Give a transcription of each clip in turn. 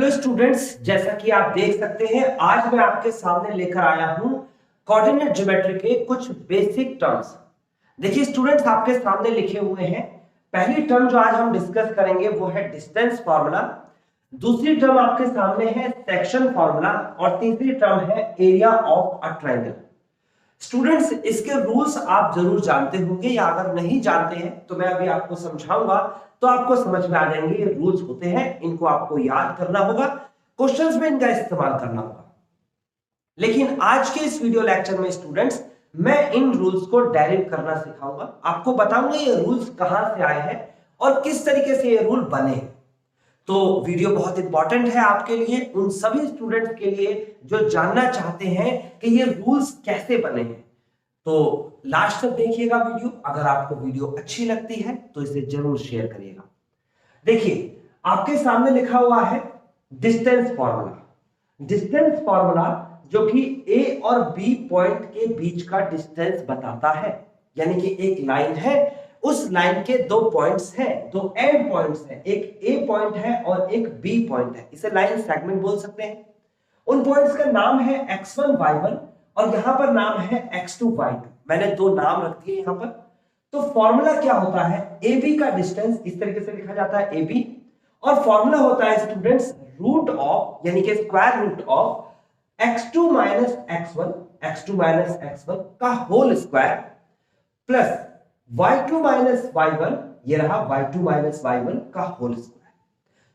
Hello students, जैसा कि आप देख सकते हैं आज मैं आपके सामने लेकर आया हूं कोऑर्डिनेट ज्योमेट्री के कुछ बेसिक टर्म्स। देखिए स्टूडेंट्स, आपके सामने लिखे हुए हैं। पहली टर्म जो आज हम डिस्कस करेंगे वो है डिस्टेंस फार्मूला, दूसरी टर्म आपके सामने है सेक्शन फार्मूला और तीसरी टर्म है area of a triangle. Students, इसके रूल्स आप जरूर जानते होंगे या अगर नहीं जानते हैं तो मैं अभी आपको समझाऊंगा तो आपको समझ में आ जाएंगे। ये रूल्स होते हैं, इनको आपको याद करना होगा, क्वेश्चंस में इनका इस्तेमाल करना होगा। लेकिन आज के इस वीडियो लेक्चर में स्टूडेंट्स मैं इन रूल्स को डेरिव करना सिखाऊंगा, आपको बताऊंगा ये रूल्स कहां से आए हैं और किस तरीके से ये रूल बने हैं। तो वीडियो बहुत इंपॉर्टेंट है आपके लिए, उन सभी स्टूडेंट्स के लिए जो जानना चाहते हैं कि ये रूल्स कैसे बने हैं। तो लास्ट तक देखिएगा वीडियो। अगर आपको वीडियो अच्छी लगती है तो इसे जरूर शेयर करिएगा। देखिए आपके सामने लिखा हुआ है डिस्टेंस फार्मूला। डिस्टेंस फार्मूला जो कि ए और बी पॉइंट के बीच का डिस्टेंस बताता है, यानी कि एक लाइन है, उस लाइन के दो पॉइंट्स हैं, दो एंड पॉइंट्स हैं, एक ए पॉइंट है और एक बी पॉइंट है। इसे लाइन सेगमेंट बोल सकते हैं। उन पॉइंट्स का नाम है x1 y1 और यहां पर नाम है x2 y2। मैंने दो नाम रख दिए यहां पर। तो फॉर्मूला क्या होता है, ए बी का डिस्टेंस इस तरीके से लिखा जाता है ए बी, और फॉर्मूला होता है स्टूडेंट्स रूट ऑफ, यानी कि square root of x2 minus x1 का whole square plus y2 minus y1, ये रहा y2 माइनस y1 का होल स्क्वायर।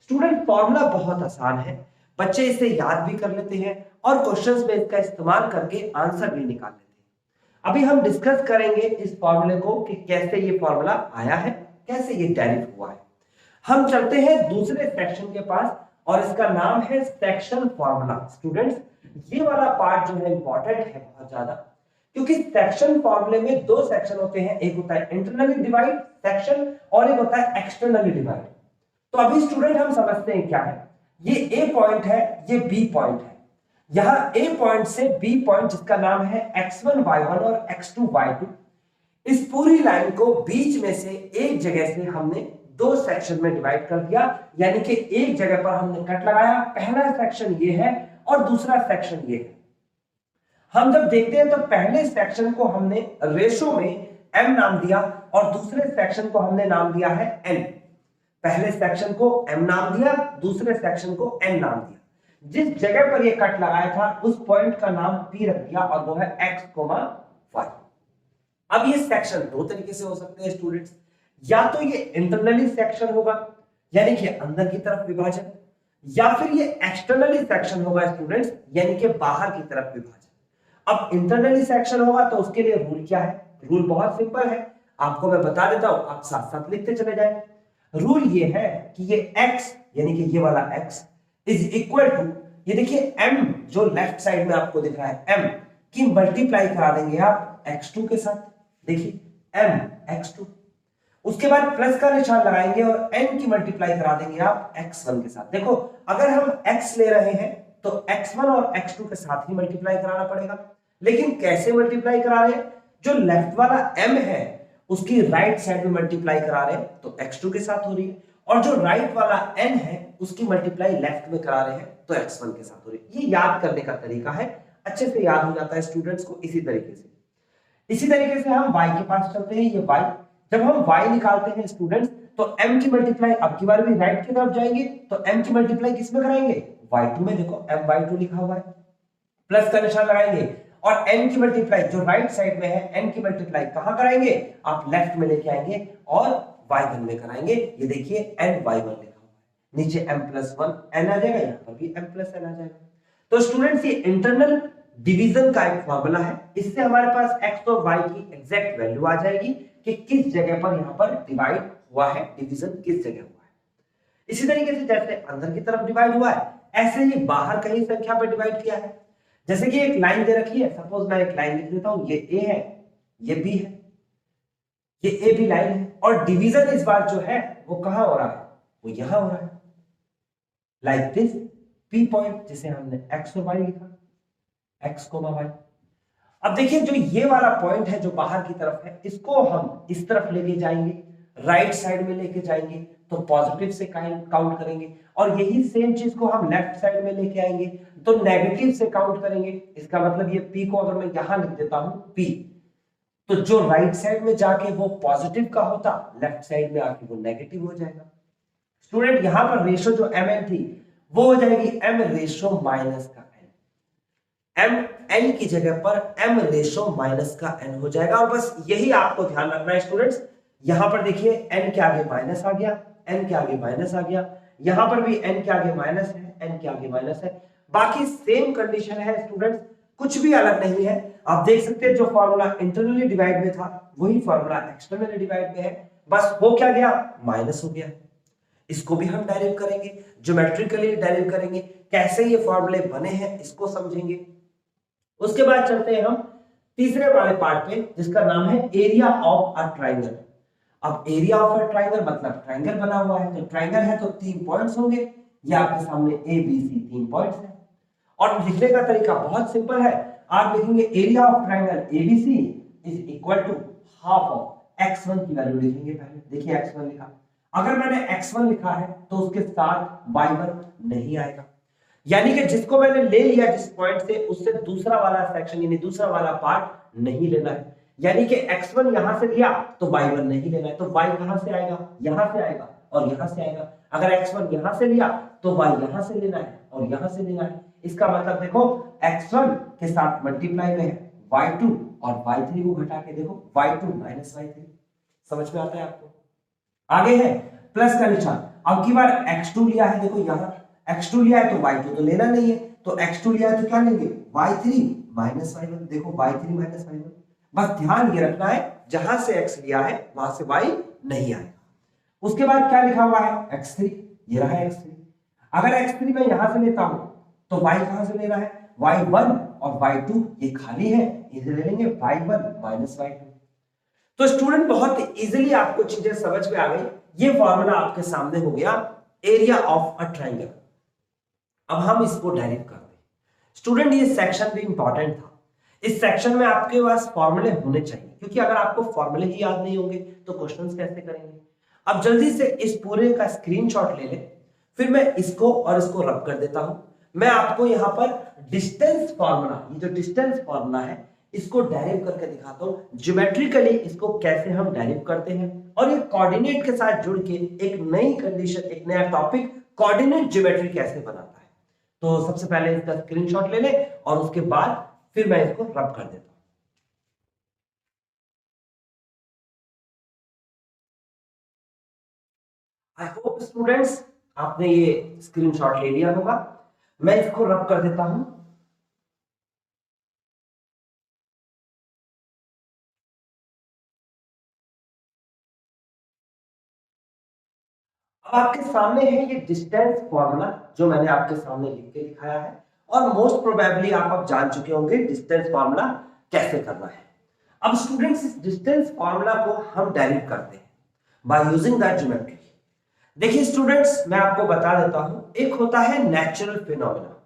स्टूडेंट फॉर्मूला बहुत आसान है, बच्चे इसे याद भी कर लेते हैं और क्वेश्चंस में इसका इस्तेमाल करके आंसर भी निकाल लेते हैं। अभी हम डिस्कस करेंगे इस फॉर्मूले को कि कैसे ये फॉर्मूला आया है, कैसे ये डेरिव हुआ है। हम चलते हैं दूसरे सेक्शन के पास और इसका नाम है सेक्शन फॉर्मूला। स्टूडेंट्स, ये वाला पार्ट जो है इंपॉर्टेंट है बहुत ज्यादा, क्योंकि सेक्शन फॉर्मूले में दो सेक्शन होते हैं, एक होता है इंटरनली डिवाइड सेक्शन और एक होता है एक्सटर्नली डिवाइड। तो अभी स्टूडेंट हम समझते हैं क्या है। ये ए पॉइंट है, ये बी पॉइंट है। यहां ए पॉइंट से बी पॉइंट जिसका नाम है x1 y1 और x2 y2, इस पूरी लाइन को बीच में से एक जगह से हमने दो सेक्शन में डिवाइड कर दिया, यानी कि एक जगह पर हमने कट लगाया। पहला सेक्शन ये है और दूसरा सेक्शन ये है। हम जब देखते हैं तो पहले सेक्शन को हमने रेशो में m नाम दिया और दूसरे सेक्शन को हमने नाम दिया है n। पहले सेक्शन को m नाम दिया, दूसरे सेक्शन को n नाम दिया। जिस जगह पर ये कट लगाया था उस पॉइंट का नाम p रख दिया और वो है x, y। अब ये सेक्शन दो तरीके से हो सकते हैं स्टूडेंट्स, या तो ये इंटरनली सेक्शन होगा यानी कि अंदर की तरफ विभाजन, या फिर ये एक्सटर्नली सेक्शन होगा स्टूडेंट्स, यानी कि बाहर की तरफ विभाजन। अब इंटरनली सेक्शन होगा तो उसके लिए रूल क्या है, रूल बहुत सिंपल है, आपको मैं बता देता हूं, आप साथ साथ लिखते चले जाए। रूल ये है कि ये x यानी कि ये वाला x इज इक्वल टू, ये देखिए m जो लेफ्ट साइड में आपको दिख रहा है m की मल्टीप्लाई करा देंगे आप x2 के साथ। देखिए m x2, उसके बाद प्लस का निशान लगाएंगे और n की मल्टीप्लाई करा देंगे आप x1 के साथ। देखो अगर हम x ले रहे हैं तो x1 और x2 के साथ ही मल्टीप्लाई कराना पड़ेगा। लेकिन कैसे मल्टीप्लाई करा रहे हैं, जो लेफ्ट वाला m है उसकी राइट साइड में मल्टीप्लाई करा रहे हैं तो x2 के साथ हो रही है, और जो राइट वाला n है उसकी मल्टीप्लाई लेफ्ट में करा रहे हैं तो x1 के साथ हो रही है। ये याद करने का तरीका है, अच्छे से याद हो जाता है स्टूडेंट्स को इसी तरीके से। इसी तरीके से हम y के पास चलते हैं। ये y, जब हम y निकालते हैं स्टूडेंट्स तो m की मल्टीप्लाई अब की बार भी राइट की तरफ जाएंगे तो m की मल्टीप्लाई किस में कराएंगे, y2 में। देखो m y2 लिखा हुआ है, प्लस का निशान लगाएंगे और n की मल्टीप्लाई जो राइट साइड में है n की मल्टीप्लाई कहां कराएंगे, आप लेफ्ट में लेके आएंगे और y1 में कराएंगे। ये देखिए n y1 लिखा हुआ है, नीचे m+1 n आ जाएगा, यहां पर भी m+n आ जाएगा। तो स्टूडेंट्स ये इंटरनल डिवीजन का एक फॉर्मूला है, इससे हमारे पास x और y की एग्जैक्ट वैल्यू आ जाएगी कि किस जगह पर यहां पर डिवाइड हुआ है, डिवीजन किस जगह हुआ है। इसी तरीके से जैसे अंदर की तरफ डिवाइड हुआ है, ऐसे ही बाहर कहीं संख्या पर डिवाइड किया है। जैसे कि एक लाइन दे रखी है, सपोज मैं एक लाइन लिख देता हूं, ये ए है, ये बी है, ये ए बी लाइन है, और डिवीजन इस बार जो है वो कहां हो रहा है, वो यहां हो रहा है, लाइक दिस पी पॉइंट जिसे हमने एक्स और वाई लिखा, एक्स कोमा वाई। अब देखिए जो ये वाला पॉइंट है जो बाहर की तरफ है, इसको हम इस तरफ लेके जाएंगे, राइट साइड में लेके जाएंगे तो पॉजिटिव से काउंट करेंगे, और यही सेम चीज को हम लेफ्ट साइड में लेके आएंगे तो नेगेटिव से काउंट करेंगे। इसका मतलब ये p को अगर मैं यहां लिख देता हूं p, तो जो राइट साइड में जाके वो पॉजिटिव का होता, लेफ्ट साइड में आके वो नेगेटिव हो जाएगा। स्टूडेंट यहां पर रेशो जो mn थी वो हो जाएगी m रेशो माइनस का n, m n की जगह पर m रेशो माइनस का n हो जाएगा। और बस यही आपको ध्यान रखना है स्टूडेंट्स। यहां पर देखिए n के आगे माइनस आ गया, n के आगे माइनस आ गया, यहां पर भी n के आगे माइनस है, n के आगे माइनस है, बाकी सेम कंडीशन है स्टूडेंट्स, कुछ भी अलग नहीं है। आप देख सकते हैं जो फॉर्मूला इंटरनली डिवाइड में था वही फॉर्मूला एक्सटर्नली डिवाइड में है, बस हो क्या गया, माइनस हो गया। इसको भी हम डायरेक्ट करेंगे, ज्योमेट्रिकली डायरेक्ट करेंगे, कैसे ये फॉर्मूले बने हैं इसको समझेंगे। उसके बाद चलते हैं हम तीसरे वाले पार्ट पे जिसका नाम है एरिया ऑफ अ ट्राइंगल। अब एरिया ऑफ अ ट्राइंगल मतलब ट्राइंगल बना हुआ है, तो ट्राइंगल है तो 3 पॉइंट्स होंगे, ये आपके सामने ए बी सी 3 पॉइंट्स हैं। और लिखने का तरीका बहुत सिंपल है, आप लिखेंगे area of triangle ABC is equal to half of x1 की वैल्यू लिखेंगे। पहले देखिए x1 लिखा, अगर मैंने x1 लिखा है तो उसके साथ y1 नहीं आएगा, यानी कि जिसको मैंने ले लिया जिस पॉइंट से उससे दूसरा वाला सेक्शन यानी दूसरा वाला पार्ट नहीं लेना है। यानी कि x1 यहां से लिया तो y1 नहीं लेना है, तो y कहां से आएगा, यहां से आएगा और यहां से आएगा। अगर x1 यहां से लिया तो y यहां से लेना है और यहां से लेना है। इसका मतलब देखो x1 के साथ मल्टीप्लाई में है y2 और y3 को घटा के देखो y2 माइनस y3। समझ में आता है आपको? आगे है प्लस का निशान, अब की बार x2 लिया है, देखो यहां x2 लिया है तो y2 तो लेना नहीं है, तो x2 लिया है तो क्या लेंगे, y3 माइनस y1। देखो y3 माइनस y1, बस ध्यान ये रखना है जहां से x लिया है वहां से y नहीं आएगा। उसके बाद क्या लिखा हुआ है x3, ये रहा x3। अगर x3 मैं यहां से लेता हूं तो y कहां से लेना है, y1 और y2 ये खाली है, इसे ले लेंगे y1 माइनस y2। तो स्टूडेंट बहुत इजीली आपको चीजें समझ में आ गई। ये फॉर्मूला आपके सामने हो गया एरिया ऑफ अ ट्राइंगल। अब हम इसको डायरेक्ट करते हैं। स्टूडेंट ये सेक्शन भी इंपॉर्टेंट था, इस सेक्शन में आपके पास फॉर्मूले होने चाहिए, क्योंकि अगर आपको फॉर्मूले ही याद नहीं होंगे तो क्वेश्चंस कैसे करेंगे। अब जल्दी से इस पूरे का स्क्रीनशॉट ले लें, फिर मैं इसको और इसको रब कर देता हूं। मैं आपको यहां पर डिस्टेंस फॉर्मूला, ये जो डिस्टेंस फॉर्मूला है इसको डेरिव करके दिखाता हूं, ज्योमेट्रिकली इसको कैसे हम डेरिव करते हैं। और ये कोऑर्डिनेट के साथ जुड़ के एक नई कंडीशन, एक नया टॉपिक कोऑर्डिनेट ज्योमेट्री कैसे बनाता है। तो सबसे पहले इसका स्क्रीनशॉट ले लें और उसके बाद फिर मैं इसको रब कर देता हूं। आई होप स्टूडेंट्स आपने ये स्क्रीनशॉट ले लिया होगा। मैं इसको रब कर देता हूं। अब आपके सामने है ये डिस्टेंस फॉर्मूला जो मैंने आपके सामने लिख के दिखाया है, और मोस्ट प्रोबेबली आप अब जान चुके होंगे डिस्टेंस फॉर्मूला कैसे करना है। अब स्टूडेंट्स इस डिस्टेंस फॉर्मूला को हम डेरिव करते हैं बाय यूजिंग दैट ज्योमेट्री। देखिए स्टूडेंट्स मैं आपको बता देता हूं, एक होता है natural phenomena.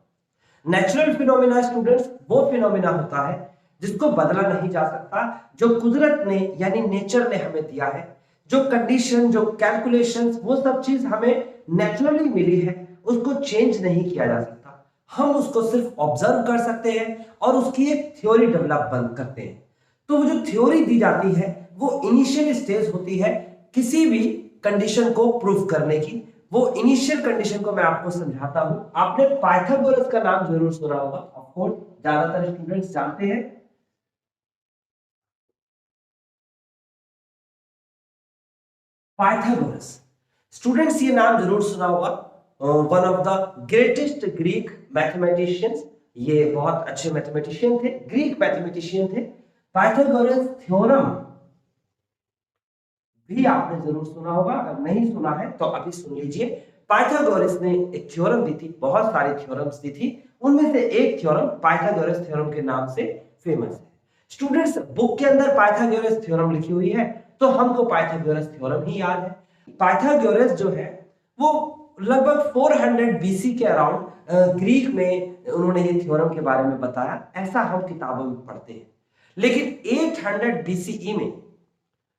Natural phenomena students वो फिनोमेना होता है जिसको बदला नहीं जा सकता, जो कुदरत ने यानी नेचर ने हमें दिया है। जो कंडीशन, जो कैलकुलेशंस, वो सब चीज हमें नेचुरली मिली है, उसको चेंज नहीं किया जा सकता। हम उसको सिर्फ ऑब्जर्व कर सकते हैं और उसकी एक थ्योरी डेवलप करते हैं। तो वो जो थ्योरी दी जाती है वो इनिशियल स्टेज होती है किसी भी कंडीशन को प्रूफ करने की। वो इनिशियल कंडीशन को मैं आपको समझाता हूं। आपने पाइथागोरस का नाम जरूर सुना होगा, ऑफ कोर्स ज्यादातर स्टूडेंट्स जानते हैं। पाइथागोरस, स्टूडेंट्स ये नाम जरूर सुना होगा, one of the greatest Greek mathematicians. ये बहुत अच्छे मैथमेटिशियन थे, ग्रीक मैथमेटिशियन थे। पाइथागोरस थ्योरम भी आपने जरूर सुना होगा, अगर नहीं सुना है तो अभी सुन लीजिए। पाइथागोरस ने एक थ्योरम दी थी, बहुत सारी थ्योरम्स दी थी, उनमें से एक थ्योरम पाइथागोरस थ्योरम के नाम से फेमस है। स्टूडेंट्स बुक के अंदर पाइथागोरस थ्योरम लिखी हुई है तो हमको पाइथागोरस थ्योरम ही याद है। पाइथागोरस जो है वो लगभग 400 बीसी के अराउंड ग्रीक में उन्होंने ये थ्योरम के बारे में बताया, ऐसा हम किताबों में पढ़ते हैं। लेकिन 800 बीसीई में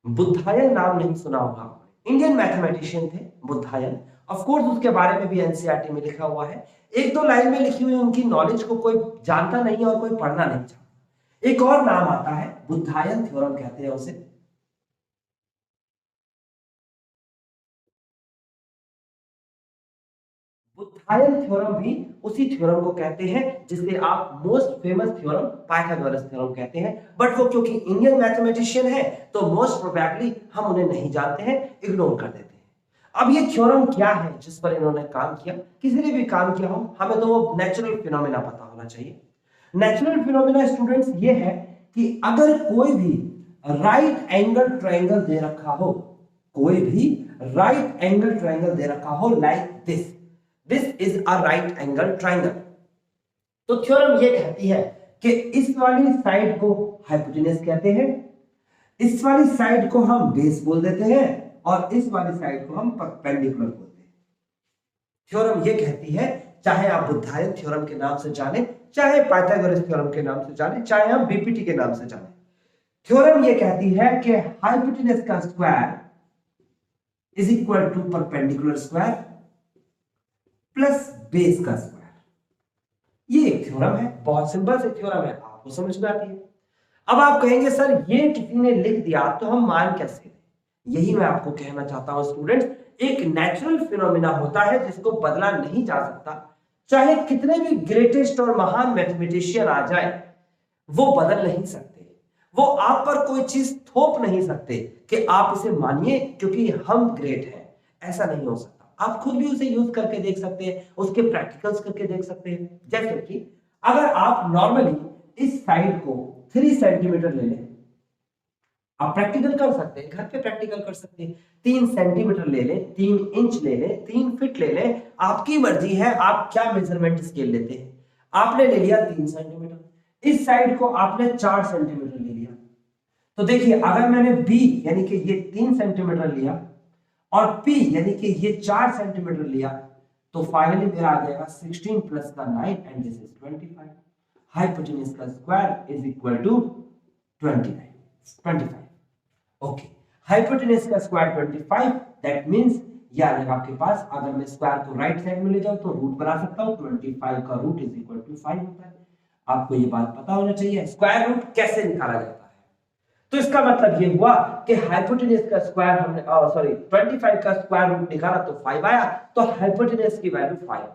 बुद्धायन नाम नहीं सुना होगा, इंडियन मैथमेटिशियन थे बुद्धायन। ऑफ कोर्स उसके बारे में भी एनसीईआरटी में लिखा हुआ है, एक दो लाइन में लिखी हुई उनकी नॉलेज को कोई जानता नहीं और कोई पढ़ना नहीं चाहता। एक और नाम आता है बुद्धायन थ्योरम कहते हैं उसे। बुद्धायन थ्योरम भी उसी थ्योरम को कहते हैं जिसे आप most famous theorem Pythagoras theorem कहते हैं। बट वो क्योंकि इंडियन मैथमेटिशियन है तो मोस्ट प्रोबेबली हम उन्हें नहीं जानते हैं, इग्नोर कर देते हैं। अब ये थ्योरम क्या है जिस पर इन्होंने काम किया? किसी ने भी काम किया हो, हमें तो वो नेचुरल फिनोमेना पता होना चाहिए। नेचुरल फिनोमेना स्टूडेंट्स ये है कि अगर कोई भी राइट एंगल ट्रायंगल दे रखा हो, कोई भी राइट एंगल ट्रायंगल दे रखा हो like this, this is a right angle triangle, तो थ्योरम ये कहती है कि इस वाली साइड को हाइपोटेनस कहते हैं, इस वाली साइड को हम बेस बोल देते हैं और इस वाली साइड को हम परपेंडिकुलर बोलते हैं। थ्योरम ये कहती है, चाहे आप बुद्धायन थ्योरम के नाम से जाने, चाहे पाइथागोरस थ्योरम के नाम से जाने, चाहे हम बीपीटी के नाम से जाने, थ्योरम ये कहती है कि हाइपोटेनस का square is equal to perpendicular square plus base का स्क्वायर। ये एक थ्योरम है, बहुत सिंपल से थ्योरम है, आपको समझ में आती है। अब आप कहेंगे सर ये किसी ने लिख दिया तो हम मान कैसे लें? यही मैं आपको कहना चाहता हूं स्टूडेंट्स, एक नेचुरल फिनोमेना होता है जिसको बदला नहीं जा सकता। चाहे कितने भी ग्रेटेस्ट और महान मैथमेटिशियन आ जाए, वो बदल नहीं सकते, वो आप पर कोई चीज थोप नहीं सकते कि आप इसे मानिए क्योंकि हम ग्रेट हैं। ऐसा नहीं हो सकता। आप खुद भी उसे यूज करके देख सकते हैं, उसके प्रैक्टिकल्स करके देख सकते हैं। जैसे कि अगर आप नॉर्मली इस साइड को 3 सेंटीमीटर ले लें, आप प्रैक्टिकल कर सकते हैं, घर पे प्रैक्टिकल कर सकते हैं। 3 सेंटीमीटर ले लें, 3 इंच ले लें, 3 फीट ले लें, आपकी मर्जी है आप क्या मेजरमेंट स्केल लेते हैं। आपने ले लिया 3 सेंटीमीटर, इस साइड को आपने 4 सेंटीमीटर ले लिया, तो देखिए अगर मैंने बी यानी कि ये 3 सेंटीमीटर लिया और P यानी कि ये 4 सेंटीमीटर लिया, तो फाइनली मेरा आ जाएगा 16 प्लस का 9 एंड दिस इज 25। हाइपोटेनस का square is equal to 25। Okay, hypotenuse का स्क्वायर 25, दैट मींस ये आ जाएगा आपके पास। अगर मैं स्क्वायर को राइट साइड में ले जाऊं तो रूट बना सकता हूं, 25 का रूट इज इक्वल टू 5 होता है। आपको ये बात पता होना चाहिए स्क्वायर रूट कैसे निकाला जाता है। तो इसका मतलब ये हुआ कि हाइपोटेनस का स्क्वायर हमने 25 का स्क्वायर रूट निकाला तो 5 आया, तो हाइपोटेनस की वैल्यू 5 है।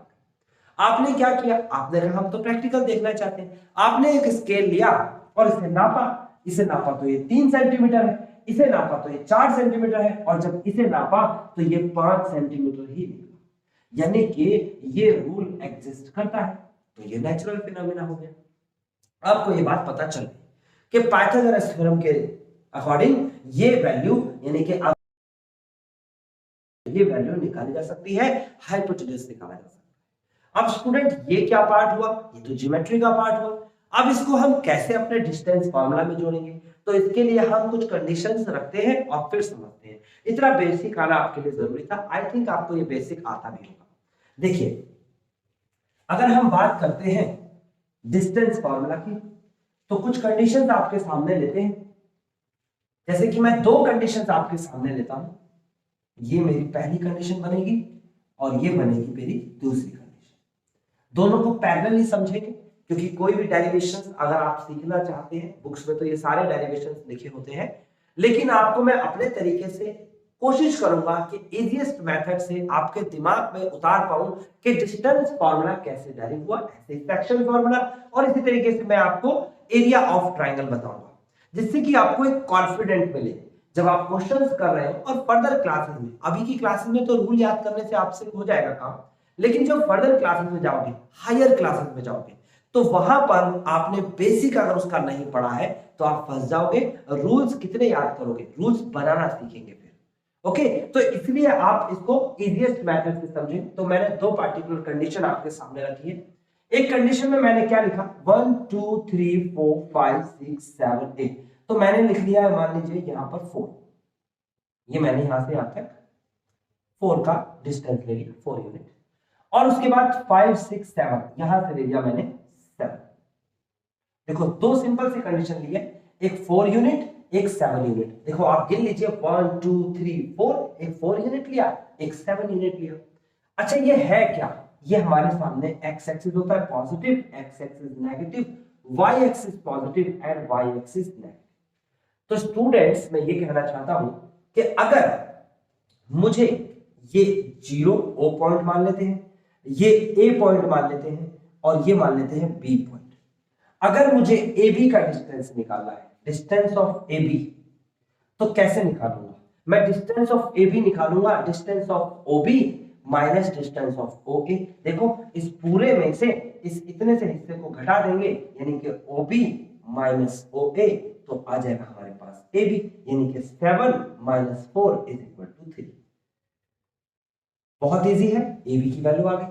आपने क्या किया? आपने कहा हम तो प्रैक्टिकल देखना चाहते हैं। आपने एक स्केल लिया और इसे नापा, इसे नापा तो ये 3 सेंटीमीटर है, इसे नापा तो ये 4 सेंटीमीटर है, और जब इसे नापा तो ये 5 सेंटीमीटर ही निकला। यानी कि ये रूल एग्जिस्ट करता है, तो ये नेचुरल फिनोमेना हो गया। आपको ये बात पता चल गई कि पाइथागोरस थ्योरम के अकॉर्डिंग ये वैल्यू यानी कि ये वैल्यू निकाली जा सकती है, हाइपोटेनस निकाला जा सकता है। अब स्टूडेंट ये क्या पार्ट हुआ? ये तो ज्योमेट्री का पार्ट हुआ। अब इसको हम कैसे अपने डिस्टेंस फार्मूला में जोड़ेंगे? तो इसके लिए हम कुछ कंडीशंस रखते हैं और फिर समझते हैं। इतना बेसिक आना आपके लिए जरूरी था। आई थिंक आपको ये बेसिक आता भी होगा। देखिए, अगर हम बात करते हैं डिस्टेंस फार्मूला की, तो कुछ कंडीशंस आपके सामने लेते हैं। जैसे कि मैं 2 कंडीशंस आपके सामने लेता हूं, ये मेरी पहली कंडीशन बनेगी और ये बनेगी मेरी दूसरी कंडीशन। दोनों को पैरेलली समझेंगे, क्योंकि कोई भी डेरिवेशंस अगर आप सीखना चाहते हैं, बुक्स में तो ये सारे डेरिवेशंस लिखे होते हैं, लेकिन आपको मैं अपने तरीके से कोशिश करूंगा कि इजीएस्ट मेथड से आपके दिमाग में उतार पाऊं कि डिस्टेंस फार्मूला कैसे डेरिव हुआ, ऐसे सेक्शन फार्मूला, और इसी तरीके से मैं आपको एरिया ऑफ ट्रायंगल बताऊंगा, जिससे कि आपको एक कॉन्फिडेंट मिले जब आप क्वेश्चंस कर रहे हो। और फर्दर क्लासेस में, अभी की क्लासेस में तो रूल याद करने से आपसे हो जाएगा काम, लेकिन जब फर्दर क्लासेस में जाओगे, हायर क्लासेस में जाओगे, तो वहां पर आपने बेसिक अगर उसका नहीं पढ़ा है तो आप फंस जाओगे। रूल्स कितने याद करोगे? रूल्स बनाना सीखेंगे फिर। ओके, तो इसलिए आप इसको इजीएस्ट मेथड से समझें। तो मैंने 2 पार्टिकुलर कंडीशन आपके सामने रखी है। एक कंडीशन में मैंने क्या लिखा, 1 2 3 4 5 6 7 8, तो मैंने लिख लिया है, मान लीजिए यहां पर 4। ये मैंने यहां से यहां तक 4 का डिस्टेंस ले लिया, 4 यूनिट, और उसके बाद 5 6 7 यहां से ले लिया मैंने 7। देखो, 2 सिंपल सी कंडीशन ली है, एक 4 यूनिट, एक 7 यूनिट। देखो आप गिन लीजिए 1 2 3 4, एक 4 यूनिट लिया, एक 7 यूनिट लिया। अच्छा ये है क्या, ये हमारे सामने एक्स एक्सिस होता है positive, x axis negative, y axis positive and y axis negative. तो स्टूडेंट्स मैं ये कहना चाहता हूं कि अगर मुझे ये 0 ओ पॉइंट मान लेते हैं, ये ए पॉइंट मान लेते हैं और ये मान लेते हैं बी पॉइंट। अगर मुझे ए बी का डिस्टेंस निकालना है, डिस्टेंस ऑफ ए बी, तो कैसे निकालूंगा मैं? डिस्टेंस ऑफ ए बी निकालूंगा distance of O B minus distance of O A. देखो इस पूरे में से इस इतने से हिस्से को घटा देंगे यानी कि ओ बी माइनस ओ ए, तो आ जाएगा हमारे पास ए बी, यानी कि 7 माइनस 4 इज इक्वल टू 3। बहुत इजी है, ए बी की वैल्यू आ गई।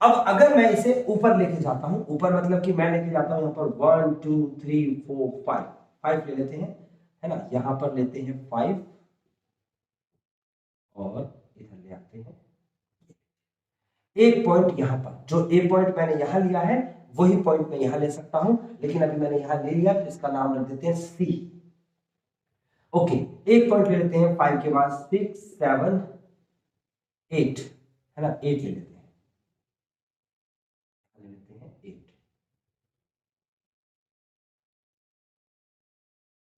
अब अगर मैं इसे ऊपर लेके जाता हूं, ऊपर मतलब कि मैं लेके जाता हूं यहां पर 1 2 3 4 5, 5 ले लेते हैं, है ना, यहां पर लेते हैं 5 और इधर ले आते हैं एक पॉइंट। यहां पर जो ए पॉइंट मैंने यहां लिया है वही पॉइंट मैं यहां ले सकता हूं, लेकिन अभी मैंने यहां ले लिया तो इसका नाम रख देते हैं सी। ओके, एक पॉइंट ले लेते हैं 5 के बाद 6 7 8, है ना, 8 ले लेते हैं, 8।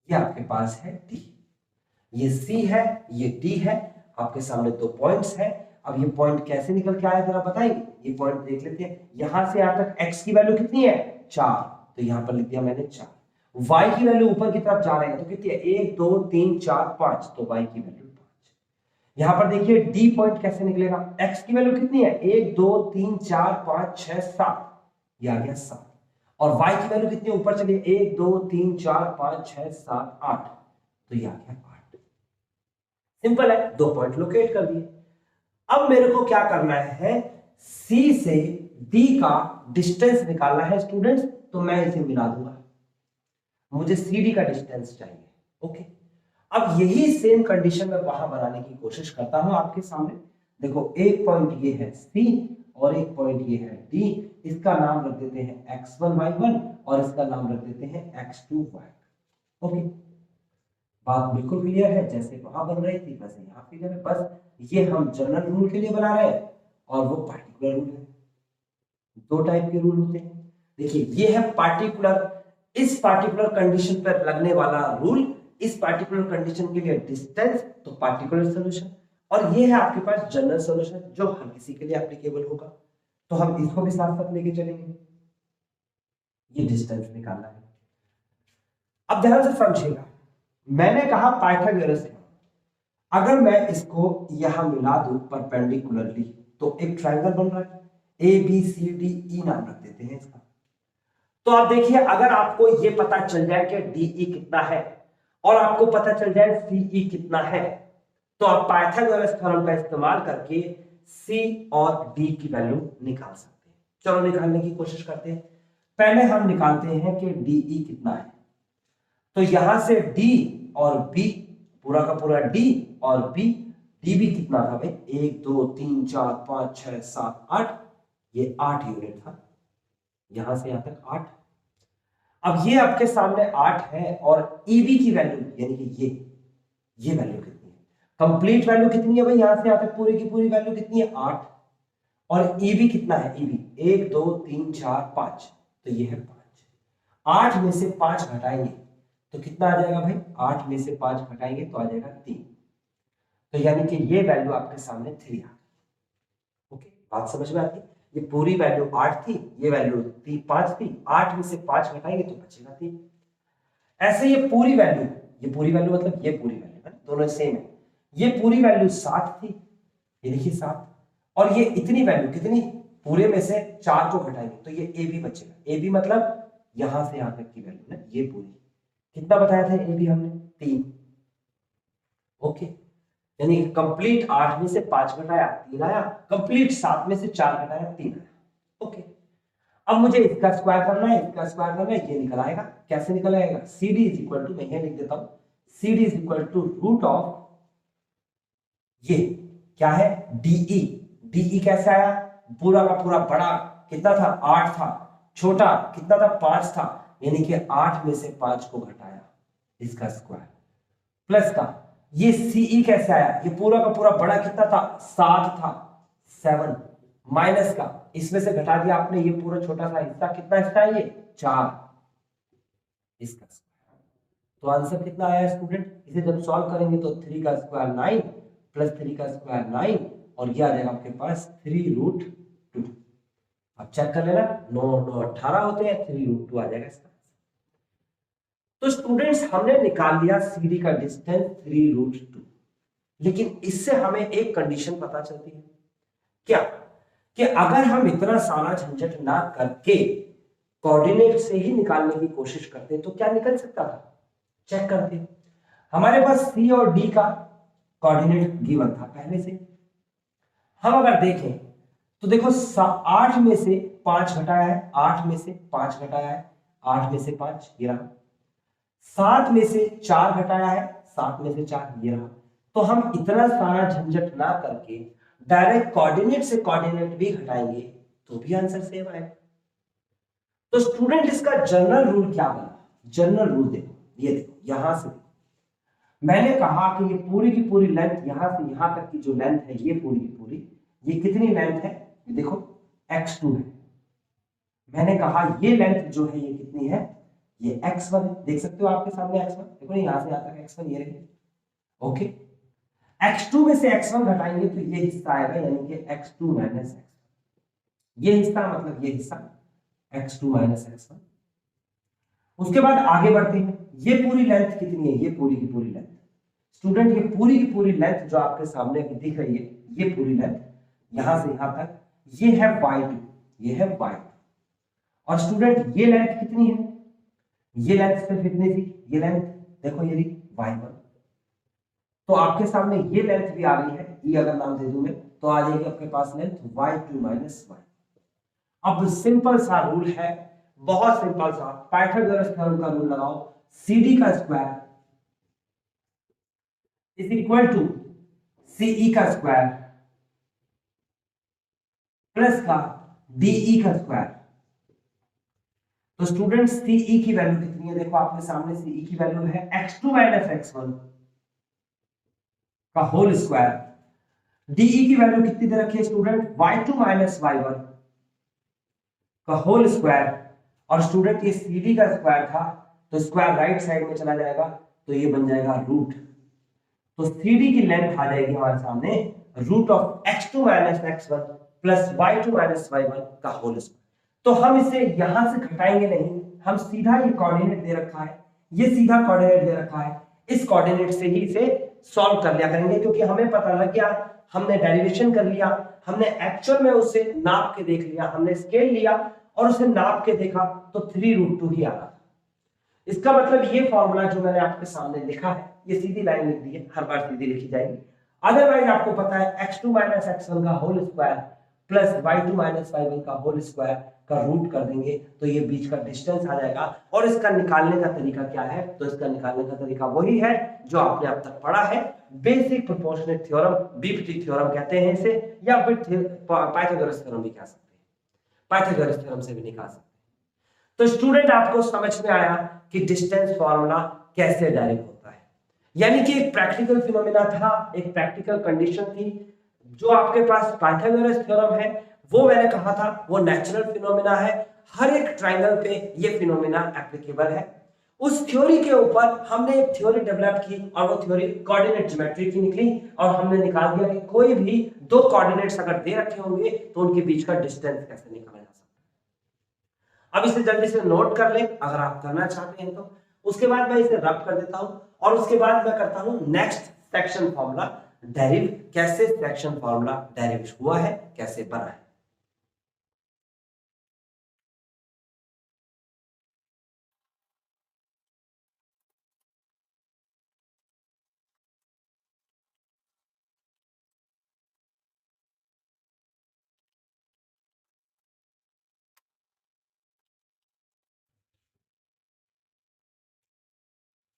ये आपके पास है डी, ये सी है, ये डी है, आपके सामने 2 पॉइंट्स हैं। अब ये पॉइंट कैसे निकल के आया जरा बताएंगे? ये पॉइंट देख लेते हैं, यहां से यहां तक x की वैल्यू कितनी है 4, तो यहां पर लिख दिया मैंने 4। y की वैल्यू ऊपर की तरफ जा रहे हैं तो कितनी है 1 2 3 4 5, तो y की वैल्यू 5। यहां पर देखिए d पॉइंट कैसे निकलेगा, x की वैल्यू कितनी है 1 2 3 4 5 6 7, ये आ गया 7, और y की वैल्यू कितनी ऊपर चलिए 1 2 3 4 5 6 7 8, तो ये आ गया 8। सिंपल है, 2 पॉइंट लोकेट कर दिए। अब मेरे को क्या करना है, C से D का डिस्टेंस निकालना है स्टूडेंट्स, तो मैं इसे मिला दूंगा, मुझे CD का डिस्टेंस चाहिए। ओके, अब यही सेम कंडीशन मैं वहां बनाने की कोशिश करता हूं आपके सामने। देखो एक पॉइंट ये है C और एक पॉइंट ये है D, इसका नाम रख देते हैं x1 y1 और इसका नाम रख देते हैं x2 y। ओके, बात बिल्कुल क्लियर है, जैसे वहां बन रही थी वैसे यहाँ फिगर है, बस ये हम जनरल रूल के लिए बना रहे हैं और वो पार्टिकुलर रूल है। 2 टाइप के रूल होते हैं, देखिए ये है पार्टिकुलर, इस पार्टिकुलर कंडीशन पर लगने वाला रूल, इस पार्टिकुलर कंडीशन के लिए डिस्टेंस, तो पार्टिकुलर सॉल्यूशन, और ये है आपके पास जनरल सॉल्यूशन जो हर किसी के लिए एप्लीकेबल होगा, तो हम इसको भी साथ साथ लेके चलेंगे। ये डिस्टेंस निकालना है। अब ध्यान से समझिएगा, मैंने कहा पाइथागोरस थ्योरम, अगर मैं इसको यहां मिला दूं परपेंडिकुलरली तो एक ट्रायंगल बन रहा है, ए बी सी डी ई नाम रख देते हैं इसका। तो आप देखिए अगर आपको ये पता चल जाए कि डीई कितना है और आपको पता चल जाए सीई कितना है, तो आप पाइथागोरस थ्योरम का इस्तेमाल करके सी और डी की वैल्यू निकाल सकते हैं। चलो निकालने की कोशिश करते हैं। पहले हम निकालते हैं कि डीई कितना है, तो यहां से डी और बी, पूरा का पूरा डी और बी, डी भी कितना था भाई 1 2 3 4 5 6 7 8, ये 8 यूनिट था, यहां से यहां तक 8। अब ये आपके सामने 8 है और ईबी की वैल्यू यानी कि ये वैल्यू कितनी है, कंप्लीट वैल्यू कितनी है भाई, यहां से यहां तक पूरी की पूरी वैल्यू कितनी है 8, और ईबी कितना है, ईबी 1 2 3 4 5, तो ये है 5। 8 में से 5 घटाएंगे तो कितना आ जाएगा भाई, 8 में से 5 घटाएंगे तो आ जाएगा 3, तो यानी कि ये वैल्यू आपके सामने 3 आ गई। ओके, बात समझ में आती है? ये पूरी वैल्यू 8 थी, ये वैल्यू 5 थी, 8 में से 5 घटाएंगे तो बचेगा 3। ऐसे ये पूरी वैल्यू मतलब ये पूरी वैल्यू है, दोनों सेम है, ये पूरी वैल्यू 7 थी, ये देखिए 7, और ये इतनी वैल्यू कितनी, पूरे में से 4 को घटाएंगे तो ये ए बी बचेगा, ए बी मतलब यहां से यहां तक की वैल्यू ना, ये पूरी कितना बताया था ए बी हमने 3। ओके, यानी कंप्लीट 8 में से 5 घटाया 3 आया, कंप्लीट 7 में से 4 घटाया 3 आया। ओके, अब मुझे इसका स्क्वायर करना है, इसका स्क्वायर करना है, ये निकल आएगा, कैसे निकल आएगा, c D is equal to, मैं ये लिख देता हूं, c D is equal to root of, ये क्या है डीई, डीई कैसे आया, पूरा का पूरा बड़ा कितना था 8 था, छोटा कितना था 5 था, यानी कि 8 में से 5 को घटाया इसका स्क्वायर प्लस का ये सीई कैसे आया, ये पूरा का पूरा बड़ा कितना था 7 था 7 माइनस का इसमें से घटा दिया आपने ये पूरा छोटा सा हिस्सा, कितना हिस्सा है ये 4 इसका स्क्वायर। तो आंसर कितना आया स्टूडेंट, इसे जब सॉल्व करेंगे तो 3 का स्क्वायर 9 प्लस 3 का स्क्वायर 9 और ये आ जाएगा आपके पास 3√2। अब चेक कर लेना 9 9 18 होते हैं 3√2 आ जाएगा इसका। तो स्टूडेंट्स हमने निकाल लिया CD का डिस्टेंस 3√2, लेकिन इससे हमें एक कंडीशन पता चलती है क्या, कि अगर हम इतना सारा झंझट ना करके कोऑर्डिनेट से ही निकालने की कोशिश करते तो क्या निकल सकता था, चेक करते। हमारे पास C और D का कोऑर्डिनेट गिवन था पहले से। हम अगर देखें तो देखो 8 में से 5 घटाया है, 8 में से 5 घटाया है, 8 में से 5 ये रहा, 7 में से 4 घटाया है, 7 में से 4 ये रहा। तो हम इतना सारा झंझट ना करके डायरेक्ट कोऑर्डिनेट से कोऑर्डिनेट भी घटाएंगे तो भी आंसर सेम आएगा। तो स्टूडेंट इसका जनरल रूल क्या बना, जनरल रूल देखो, ये देखो यहां से देखो, मैंने कहा कि ये पूरी की पूरी लेंथ यहां से यहां तक की जो लेंथ है ये पूरी की पूरी, ये कितनी लेंथ है, ये देखो x2 है। मैंने कहा ये लेंथ जो है ये कितनी है, ये x1 है, देख सकते हो आपके सामने x1, देखो यहां से यहां तक x1 ये रही, ओके। x2 में से x1 घटाएंगे तो ये हिस्सा आएगा, यानी कि x2 माइनस x1, ये हिस्सा मतलब ये हिस्सा x2 माइनस x1। उसके बाद आगे बढ़ते हैं, ये पूरी लेंथ कितनी है, ये पूरी की पूरी लेंथ स्टूडेंट, ये पूरी की पूरी लेंथ जो आपके सामने अभी दिख रही है, ये पूरी लेंथ यहां से यहां तक, ये है y2, ये है y2। और स्टूडेंट ये लेंथ कितनी है, ये लेंथ सिर्फ इतनी थी, ये लेंथ देखो ये y1। तो आपके सामने ये लेंथ भी आ गई है, ये अगर नाम दे दूं मैं तो आ जाएगी आपके पास लेंथ y2 माइनस y। अब सिंपल सा रूल है, बहुत सिंपल सा, पाइथागोरस थ्योरम का रूल लगाओ, CD का square is equal to CE का स्क्वायर प्लस का DE का स्क्वायर। तो स्टूडेंट CE की वैल्यू कितनी है, देखो आपके सामने CE की वैल्यू है x2 माइनस x1 का होल स्क्वायर। DE की वैल्यू कितनी दे रखी है स्टूडेंट, y2 माइनस y1 का होल स्क्वायर। और स्टूडेंट ये CD का स्क्वायर था तो स्क्वायर राइट साइड में चला जाएगा तो ये बन जाएगा रूट। तो CD की लेंथ आ जाएगी हमारे सामने root of x2 minus x1 plus y2 minus y1 का होल स्क्वायर। तो हम इसे यहां से घटाएंगे नहीं, हम सीधा ये कोऑर्डिनेट दे रखा है, ये सीधा कोऑर्डिनेट दे रखा है, इस कोऑर्डिनेट से ही इसे सॉल्व कर लिया करेंगे, क्योंकि हमें पता लग गया, हमने डेरिवेशन कर लिया, हमने एक्चुअल में उसे नाप के देख लिया, हमने स्केल लिया और उसे नाप के देखा तो 3√2 ही आ रहा था। इसका मतलब ये फॉर्मूला जो मैंने आपके सामने लिखा है, ये सीधी लाइन लिख दी है, हर बार सीधी लिखी जाएगी। अदरवाइज आपको पता है x2 माइनस x1 का whole square plus y2 minus y1 का होल स्क्वायर का रूट कर देंगे तो ये बीच का डिस्टेंस आ जाएगा। और इसका निकालने का तरीका क्या है, तो इसका निकालने का तरीका वही है जो आपने अब तक पढ़ा है, basic proportionate theorem, BPT theorem कहते हैं इसे, या फिर पाइथागोरस थ्योरम भी कह सकते हैं, पाइथागोरस थ्योरम से भी निकाल सकते हैं। तो स्टूडेंट आपको समझ में आया कि डिस्टेंस फॉर्मूला कैसे डायरेक्ट होता है, यानी कि एक प्रैक्टिकल फिनोमेना था, एक प्रैक्टिकल कंडीशन थी। जो आपके पास पाइथागोरस थ्योरम है वो मैंने कहा था वो नेचुरल फिनोमेना है, हर एक ट्रायंगल पे ये फिनोमेना एप्लीकेबल है। उस थ्योरी के ऊपर हमने एक थ्योरी डेवलप की और वो थ्योरी कोऑर्डिनेट ज्योमेट्री की निकली, और हमने निकाल दिया कि कोई भी दो कोऑर्डिनेट्स अगर दे रखे होंगे तो उनके बीच का डिस्टेंस कैसे निकाला जा सकता है। अब इसे जल्दी से नोट कर ले अगर आप करना चाहते हैं तो। उसके बाद मैं इसे रब कर देता हूं और उसके बाद मैं करता हूं नेक्स्ट सेक्शन फॉर्मूला डेरिव, कैसे सेक्शन फॉर्मूला डेरिव हुआ है, कैसे बना है।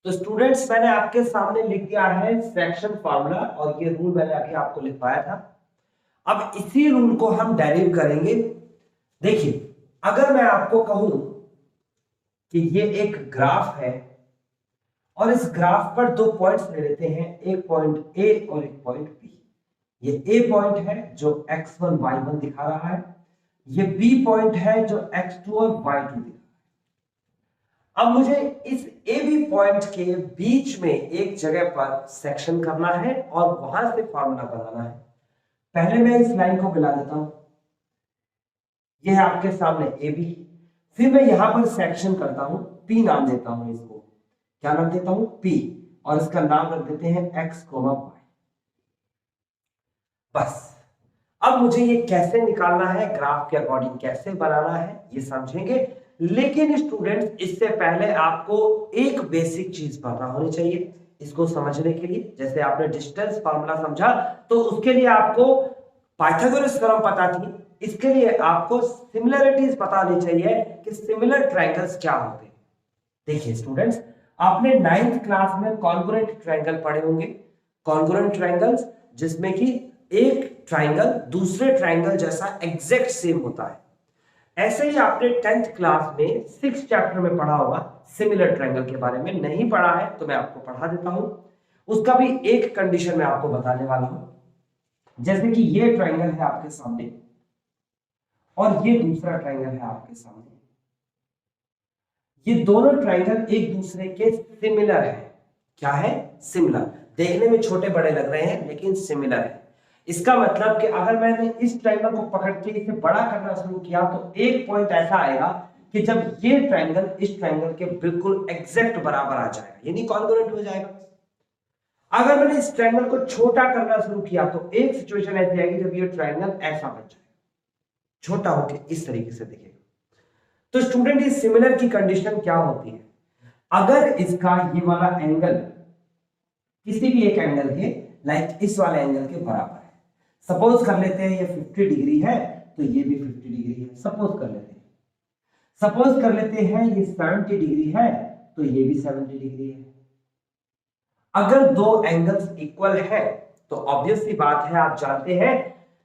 तो स्टूडेंट्स मैंने आपके सामने लिख दिया है सेक्शन फार्मूला, और ये रूल मैंने अभी आपको लिखवाया था। अब इसी रूल को हम डेरिव करेंगे। देखिए अगर मैं आपको कहूं कि ये एक ग्राफ है और इस ग्राफ पर दो पॉइंट्स ले लेते हैं, एक पॉइंट ए और एक पॉइंट बी। ये ए पॉइंट है जो x1 y1 दिखा रहा है, ये बी पॉइंट है जो x2 और y2 दिखा रहा है। अब मुझे इस ए बी पॉइंट के बीच में एक जगह पर सेक्शन करना है और वहां से फॉर्मूला बनाना है। पहले मैं इस लाइन को मिला देता हूं, यह है आपके सामने ए बी, फिर मैं यहां पर सेक्शन करता हूं, पी नाम देता हूं इसको, क्या नाम देता हूं, पी, और इसका नाम रख देते हैं x, y। बस अब मुझे ये कैसे निकालना है, ग्राफ के अकॉर्डिंग कैसे बनाना है, ये समझेंगे। लेकिन स्टूडेंट्स इससे पहले आपको एक बेसिक चीज पता होनी चाहिए इसको समझने के लिए। जैसे आपने डिस्टेंस फार्मूला समझा, तो उसके लिए आपको पाइथागोरस थ्योरम पता थी, इसके लिए आपको सिमिलरिटीज पता होनी चाहिए कि सिमिलर ट्रायंगल्स क्या होते हैं। देखिए स्टूडेंट्स, आपने 9th क्लास में कॉन्ग्रुएंट ट्रायंगल पढ़े होंगे। कॉन्ग्रुएंट ट्रायंगल्स जिसमें कि एक ट्रायंगल दूसरे ट्रायंगल जैसा एग्जैक्ट सेम होता है। ऐसे ही आपने 10th क्लास में 6th चैप्टर में पढ़ा होगा सिमिलर ट्रायंगल के बारे में। नहीं पढ़ा है तो मैं आपको पढ़ा देता हूं, उसका भी एक कंडीशन मैं आपको बताने वाला हूं। जैसे कि ये ट्रायंगल है आपके सामने और ये दूसरा ट्रायंगल है आपके सामने, ये दोनों ट्रायंगल एक दूसरे के सिमिलर है। क्या है, सिमिलर। देखने में छोटे बड़े लग रहे हैं लेकिन सिमिलर है। इसका मतलब कि अगर मैंने इस ट्रायंगल को पकड़ के इसे बड़ा करना शुरू किया तो एक पॉइंट ऐसा आएगा कि जब ये ट्रायंगल इस ट्रायंगल के बिल्कुल एग्जैक्ट बराबर आ जाएगा, यानी कॉन्ग्रुएंट हो जाएगा। अगर मैंने इस ट्रायंगल को छोटा करना शुरू किया तो एक सिचुएशन ऐसी आएगी जब ये ट्रायंगल ऐसा बन जाएगा, छोटा होकर इस तरीके से दिखेगा। तो स्टूडेंट, इस सिमिलर की कंडीशन क्या होती है, अगर इसका ये वाला एंगल किसी भी एक एंगल के लाइक इस वाले एंगल के बराबर है। सपोज कर लेते हैं ये 50 डिग्री है तो ये भी 50 डिग्री है, सपोज कर लेते हैं। सपोज कर लेते हैं ये 70 डिग्री है तो ये भी 70 डिग्री है। अगर दो एंगल्स इक्वल है तो ऑब्वियस सी बात है, आप जानते हैं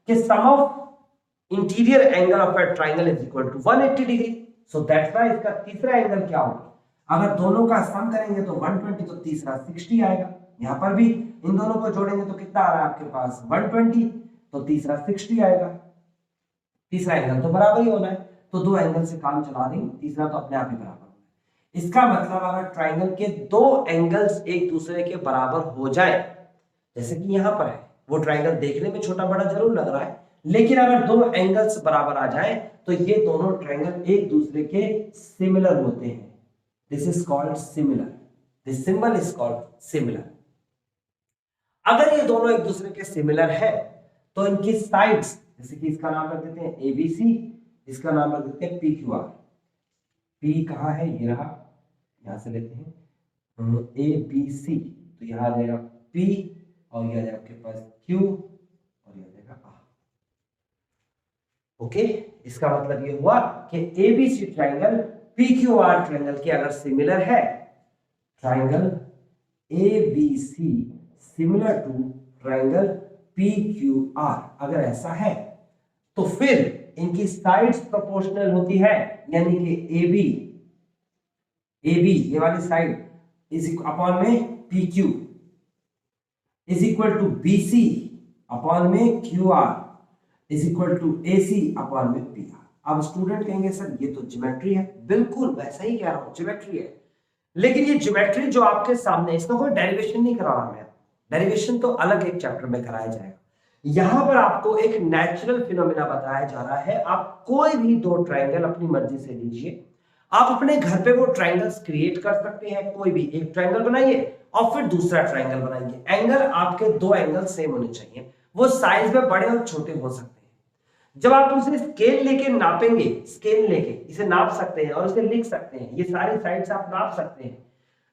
कि sum of interior angle of a triangle is equal to 180 degree. So that's why इसका तीसरा एंगल क्या होगा, अगर दोनों का सम करेंगे तो 120, तो तीसरा 60 आएगा। यहां पर भी इन दोनों को जोड़ेंगे तो कितना आ रहा है आपके पास 120, तो तीसरा 60 आएगा। तीसरा एंगल तो बराबर ही होना है, तो दो एंगल से काम चला देंगे, तीसरा तो अपने आप ही बराबर होना है। इसका मतलब अगर ट्रायंगल के दो एंगल्स एक दूसरे के बराबर हो जाए, जैसे कि यहां पर है, वो ट्रायंगल देखने में छोटा बड़ा जरूर लग रहा है, लेकिन अगर दो एंगल्स बराबर आ जाए तो ये दोनों ट्रायंगल एक दूसरे के सिमिलर होते हैं। This is called similar, this symbol is called similar. अगर ये दोनों एक दूसरे के सिमिलर है तो इनकी साइड्स, जैसे कि इसका नाम रख देते हैं एबीसी, इसका नाम रख देते हैं पीक्यूआर। पी कहां है, ये रहा, यहां से लेते हैं ए बी सी, तो यहां आ जाएगा पी और यह आ जाएगा आपके पास क्यू और यह आ जाएगा आर। ओके, इसका मतलब ये हुआ कि एबीसी ट्रायंगल पीक्यूआर ट्रायंगल के अगर सिमिलर है, triangle ABC similar to triangle PQR, अगर ऐसा है तो फिर इनकी साइड्स प्रोपोर्शनल होती है, यानी कि AB ये वाली साइड इज अपॉन में PQ is equal to BC upon में QR is equal to AC upon में PR। अब स्टूडेंट कहेंगे सर ये तो ज्योमेट्री है, बिल्कुल वैसा ही कह रहा हूं, ज्योमेट्री है। लेकिन ये ज्योमेट्री जो आपके सामने, इसका कोई डेरिवेशन नहीं करा रहा मैं, डेरिवेशन तो अलग एक चैप्टर में कराया जाएगा। यहां पर आपको एक नेचुरल फिनोमेना बताया जा रहा है। आप कोई भी दो ट्रायंगल अपनी मर्जी से लीजिए, आप अपने घर पे वो ट्रायंगल्स क्रिएट कर सकते हैं। कोई भी एक ट्रायंगल बनाइए और फिर दूसरा ट्रायंगल बनाइए। एंगल आपके दो एंगल सेम होने चाहिए, वो साइज में बड़े और छोटे हो सकते हैं। जब आप उसे स्केल लेके नापेंगे, स्केल लेके इसे नाप सकते हैं और इसे लिख सकते हैं, ये सारी साइड्स आप नाप सकते हैं।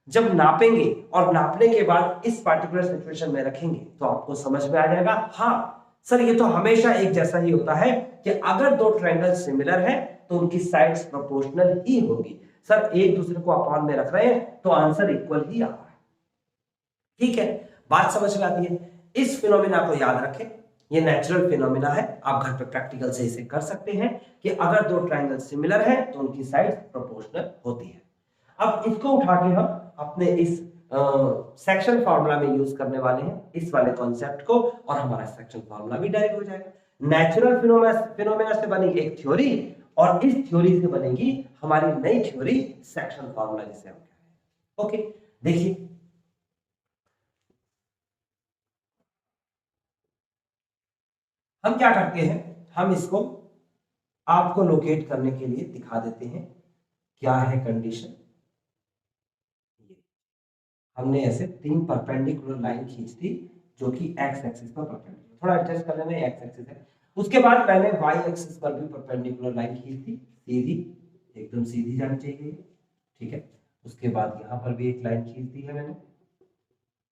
जब नापेंगे और नापने के बाद इस पार्टिकुलर सिचुएशन में रखेंगे तो आपको समझ में आ जाएगा, हाँ सर ये तो हमेशा एक जैसा ही होता है कि अगर दो ट्रायंगल सिमिलर है तो उनकी साइड्स प्रोपोर्शनल ही होगी। सर एक दूसरे को अपॉन में रख रहे हैं तो आंसर इक्वल ही आ रहा है। ठीक है, बात समझ में आती है। इस फिनोमिना को याद रखें, ये नेचुरल फिनोमिना है। आप घर पे प्रैक्टिकल से इसे कर सकते हैं कि अगर दो ट्रायंगल सिमिलर है तो उनकी साइड्स प्रोपोर्शनल होती है। अब इसको उठा के हम अपने इस सेक्शन फार्मूला में यूज करने वाले हैं इस वाले कॉन्सेप्ट को, और हमारा सेक्शन फार्मूला भी डायरेक्ट हो जाएगा। नेचुरल फिनोमेना से बनेगी एक थ्योरी, और इस थ्योरी से बनेगी हमारी नई थ्योरी सेक्शन फार्मूला, जिसे हम कह रहे हैं। ओके, देखिए हम क्या करते हैं, हम इसको आपको लोकेट करने के लिए दिखा देते हैं। क्या है कंडीशन, हमने ऐसे 3 परपेंडिकुलर लाइन खींच दी जो कि एक्स एक्सिस पर परपेंडिकुलर, थोड़ा एडजस्ट कर लेना, एक्स एक्सिस है। उसके बाद मैंने वाई एक्सिस पर भी परपेंडिकुलर लाइन खींच दी, सीधी, एकदम सीधी जानी चाहिए, ठीक है। उसके बाद यहां पर भी एक लाइन खींच दी है मैंने,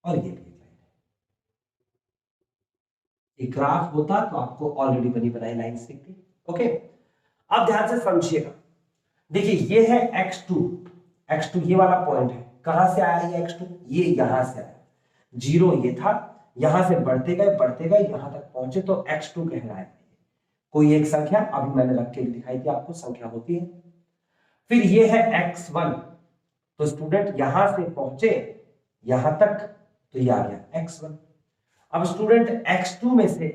और ये भी एक लाइन है। एक ग्राफ होता तो आपको ऑलरेडी बनी बनाई लाइन दिखती। ओके, अब ध्यान से समझिएगा। देखिए ये है x2 ये वाला पॉइंट है। कहां से आया ये x2, ये यहां से आया, 0 ये था, यहां से बढ़ते गए यहां तक पहुंचे तो x2 कहलाया। कोई एक संख्या अभी मैंने रख के दिखाई थी आपको, संख्या होती है। फिर ये है x1, तो स्टूडेंट यहां से पहुंचे यहां तक, तो ये आ गया x1। अब स्टूडेंट x2 में से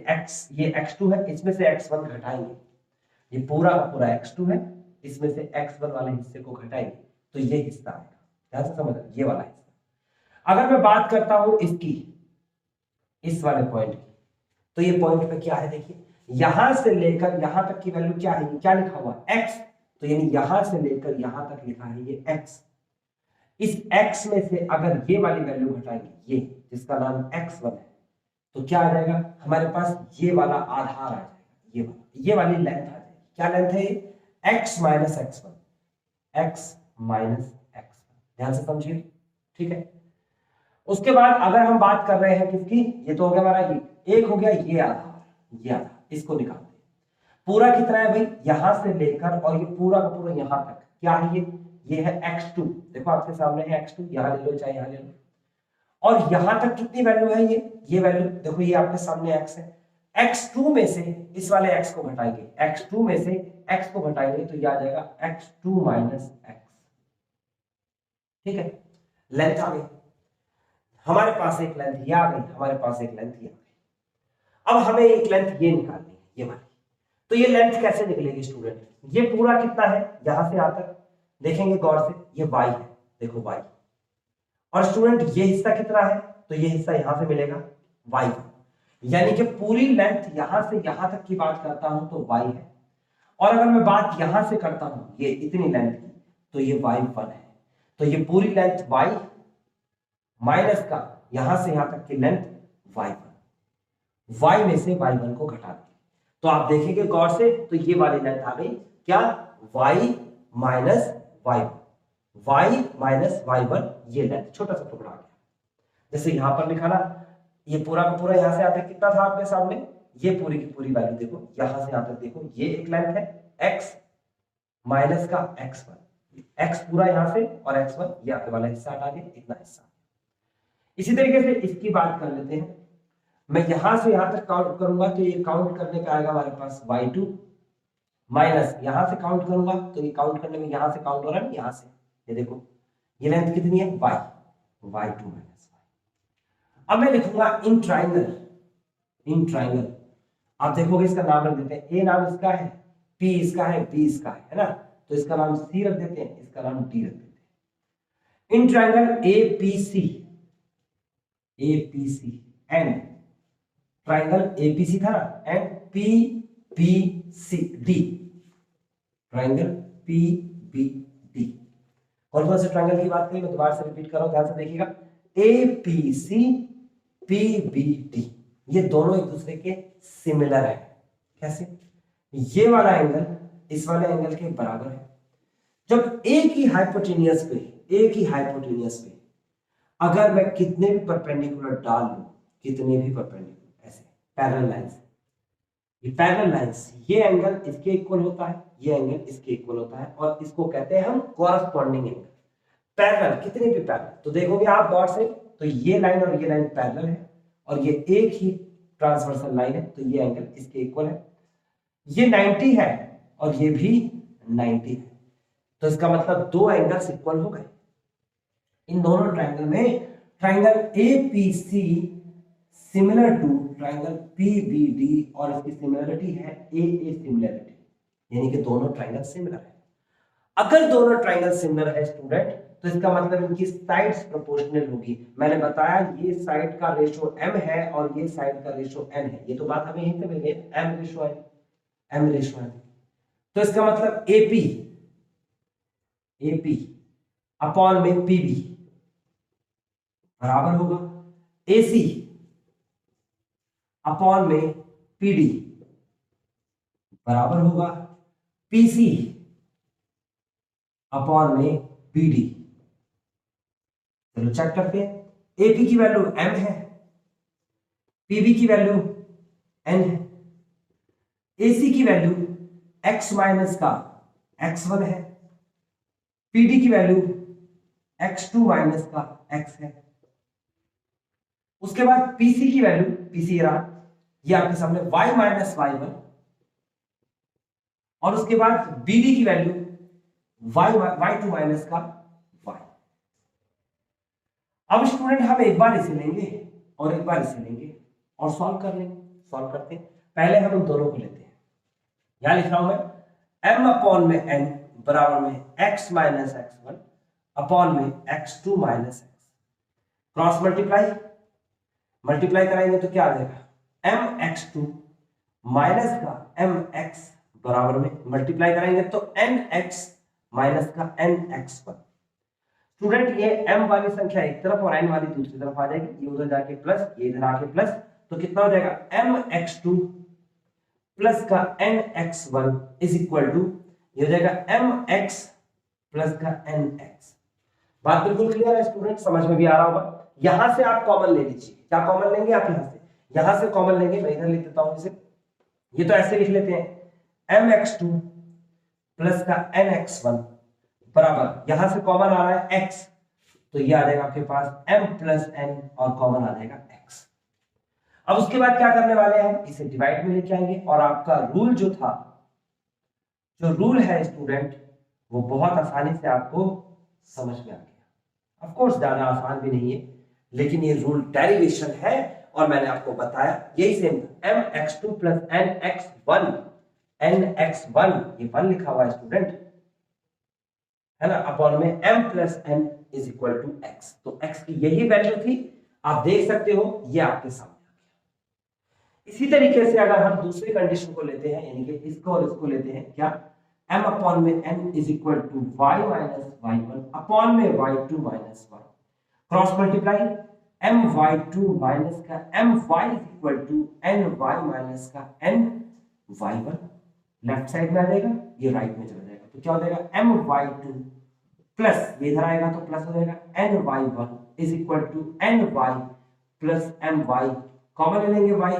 ये x2 है, इसमें से x1 घटाएंगे, ये पूरा का पूरा x2 है, इसमें से x1 वाले हिस्से को घटाएंगे तो ये हिस्सा आएगा। ध्यान से समझ, ये वाला हिस्सा। अगर मैं बात करता हूं इसकी, इस वाले पॉइंट की, तो ये पॉइंट पे क्या है, देखिए यहां से लेकर यहां तक की वैल्यू क्या है, क्या लिखा हुआ x, तो यानी यहां से लेकर यहां तक लिखा है ये x। इस x में से अगर ये वाली वैल्यू घटाएंगे, ये जिसका नाम x1 है, तो क्या आ जाएगा हमारे पास, ये वाला आधार आ जाएगा, ये वाली लेंथ आ जाएगी। क्या लेंथ है ये, x minus x1, x minus x1। ध्यान से समझिए, ठीक है। उसके बाद अगर हम बात कर रहे हैं किसकी, ये तो हो गया हमारा, ये एक हो गया ये आधार, इसको निकालते हैं। पूरा कितना है भाई, यहां से लेकर और ये पूरा का पूरा यहां तक, क्या है ये है x2। देखो आपके सामने है x2, यहां ले लो चाहे यहां ले लो, और यहां तक कितनी वैल्यू है, ये वैल्यू देखो, ये आपके सामने x है। x2 में से इस वाले x को घटाएंगे, x2 में से x को घटाएंगे तो ये आ जाएगा x2 माइनस x, ठीक है। लेंथ आ गई हमारे पास, एक लेंथ ये आ गई हमारे पास, एक लेंथ ये आ गई। अब हमें एक लेंथ ये निकालनी है, ये वाली। तो ये लेंथ कैसे निकलेगी स्टूडेंट, ये पूरा कितना है, यहां से यहां तक देखेंगे गौर से, ये y है, देखो y। और स्टूडेंट ये हिस्सा कितना है, तो ये हिस्सा यहां से मिलेगा y, यानी कि पूरी लेंथ यहां से यहां तक की बात करता हूं तो y है। और अगर मैं बात यहां से करता हूं ये इतनी लेंथ की, तो ये y1 है। तो ये पूरी लेंथ y माइनस का यहां से यहां तक की लेंथ y1, y में से y1 को घटा दें तो आप देखेंगे गौर से, तो ये वाली लेंथ आ गई क्या, y minus y1, y minus y1, ये लेंथ छोटा सा टुकड़ा आ गया। जैसे यहां पर लिखा ना, ये पूरा का पूरा यहां से यहां तक कितना था आपके सामने, ये पूरी की पूरी वैल्यू देखो, यहां से यहां तक देखो, ये एक लेंथ है x माइनस का x1, x पूरा यहां से और x1 ये आगे वाला हिस्सा हटा के इतना हिस्सा। इसी तरीके से इसकी बात कर लेते हैं, मैं यहां से यहां तक काउंट करूंगा तो ये काउंट करने पे आएगा हमारे पास y2 माइनस, यहां से काउंट करूंगा तो ये काउंट करने में यहां से काउंट हो रहा है, यहां से ये देखो, ये लेंथ कितनी है y, y2 माइनस y। अब मैं लिखूंगा इन ट्राइंगल, आप देखोगे इसका नाम रख देते हैं, ए नाम इसका है, p इसका है, b इसका है ना, तो इसका नाम c रख देते हैं, इसका नाम d रख देते हैं। In triangle APC and triangle APC था ना, एंड PBD, ट्राइंगल PBD। कौन से ट्राइंगल की बात करें, मैं दोबारा से रिपीट कर रहा हूं, ध्यान से देखिएगा, APC PBD, ये दोनों एक दूसरे के सिमिलर है। कैसे, ये वाला एंगल इस वाले एंगल के बराबर है। जब एक ही हाइपोटेनियस पे अगर मैं कितने भी परपेंडिकुलर डाल लूं, कितने भी परपेंडिकुलर ऐसे पैरेलल लाइंस, ये पैरेलल लाइंस, ये एंगल इसके इक्वल होता है, ये एंगल इसके इक्वल होता है, और इसको कहते हैं हम कॉरस्पॉन्डिंग एंगल। पैरेलल, कितने भी पैरेलल, तो देखोगे आप गौर से, तो ये लाइन और ये लाइन पैरेलल है, और ये एक ही ट्रांसवर्सल लाइन है, तो ये एंगल इसके इक्वल है। ये 90 है और ये भी 90 है, तो इसका मतलब दो एंगल्स इक्वल हो गए। इन दोनों ट्रायंगल में triangle APC similar to triangle PBD और इसकी सिमिलरिटी है AA सिमिलरिटी, यानी कि दोनों ट्राइंगल सिमिलर है। अगर दोनों ट्राइंगल सिमिलर है स्टूडेंट तो इसका मतलब इनकी साइड्स प्रोपोर्शनल होगी। मैंने बताया ये साइड का रेशो m है और ये साइड का रेशो n है, ये तो बात हमें यहीं से मिल गई, m रेशो n। तो इसका मतलब AP अपॉन में PB बराबर होगा AC अपॉन में PD बराबर होगा PC अपॉन में BD। चलो चेक करते हैं, AP की वैल्यू m है, PB की वैल्यू n है, AC की वैल्यू x माइनस का x1 है, PD की वैल्यू x2 माइनस का x है। उसके बाद PC की वैल्यू, PC रहा ये आपके सामने y माइनस y1, और उसके बाद BD की वैल्यू y2 माइनस का y। अब स्टूडेंट हम एक बार इसे लेंगे और एक बार इसे लेंगे और सॉल्व कर लेंगे। सॉल्व करते हैं, पहले हम इन दोनों को लेते हैं। यहां लिख रहा हूं मैं m अपॉन में n बराबर में x माइनस x1 अपॉन में x2 minus x। Cross multiply कराएंगे तो क्या आ जाएगा, mx2 माइनस का mx बराबर में मल्टीप्लाई कराएंगे तो nx माइनस का nx1। स्टूडेंट ये m वाली संख्या एक तरफ और n वाली दूसरी तरफ आ जाएगी, ये उधर जाके प्लस, ये इधर आके प्लस, तो कितना हो जाएगा mx2 प्लस का nx1 इज इक्वल टू, ये हो जाएगा mx प्लस का nx। बात बिल्कुल क्लियर है स्टूडेंट, समझ में भी आ रहा होगा। यहां से आप कॉमन ले लीजिए, क्या कॉमन लेंगे आप, यहां से कॉमन लेंगे, मैं इधर लिख देता हूं इसे, ये तो ऐसे लिख लेते हैं mx2 प्लस का nx1 बराबर, यहां से कॉमन आ रहा है x, तो ये आ जाएगा आपके पास m प्लस n और कॉमन आ जाएगा x। अब उसके बाद क्या करने वाले हैं, इसे डिवाइड में लेके आएंगे और आपका रूल जो था, जो रूल है स्टूडेंट, वो बहुत आसानी से आपको समझ में आ गया। ऑफ कोर्स ज्यादा आसान भी नहीं है, लेकिन ये रूल डेरिवेशन है और मैंने आपको बताया यही सेम mx2 प्लस nx1, ये 1 लिखा हुआ है स्टूडेंट, है ना, अपॉन में m plus n is equal to x। तो x की यही वैल्यू थी, आप देख सकते हो ये आपके सामने आ गया। इसी तरीके से अगर हम दूसरी कंडीशन को लेते हैं, यानी कि इसको और इसको लेते हैं, क्या m अपॉन में n is equal to y minus y1 upon में y2 minus y। Cross multiply my2 minus का my is equal to ny minus का ny1, लेफ्ट साइड में आ जाएगा, ये राइट में चला जाएगा, तो क्या हो जाएगा my2 प्लस, ये इधर आएगा तो प्लस हो जाएगा ny1 is equal to ny plus my, common ले लेंगे y,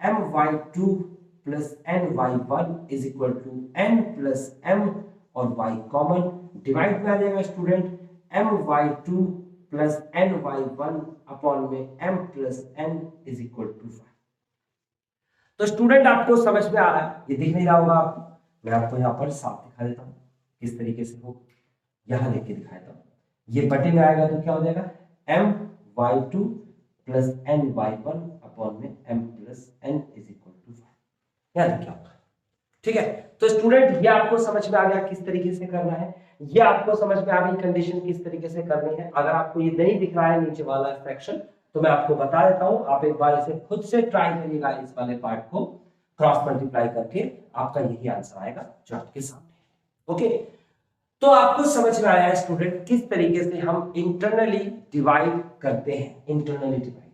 my2 plus ny1 is equal to n plus m और y कॉमन, डिवाइड में आ जाएगा student my2 plus ny1 upon में m plus n is equal to 5। तो student आपको समझ में आ रहा है, ये दिख नहीं रहा होगा आपको, मैं आपको यहाँ पर साफ दिखा देता हूँ किस तरीके से हो, यहाँ लिख के दिखा देता हूँ। ये बटे में आएगा तो क्या हो जाएगा my2 प्लस ny1 अपॉन में m plus n is equal to 5, यहाँ लिख क्या होगा। ठीक है, तो स्टूडेंट ये आपको समझ में आ गया किस तरीके से करना है, ये आपको समझ में आ गई कंडीशन किस तरीके से करनी है। अगर आपको ये नहीं दिख रहा है नीचे वाला सेक्शन, तो मैं आपको बता देता हूं, आप एक बार इसे खुद से ट्राई करिएगा, इस वाले पार्ट को क्रॉस मल्टीप्लाई करके आपका यही आंसर आएगा जो आपके सामने। ओके, तो आपको समझ में आया स्टूडेंट किस तरीके से हम इंटरनली डिवाइड करते हैं, इंटरनली डिवाइड।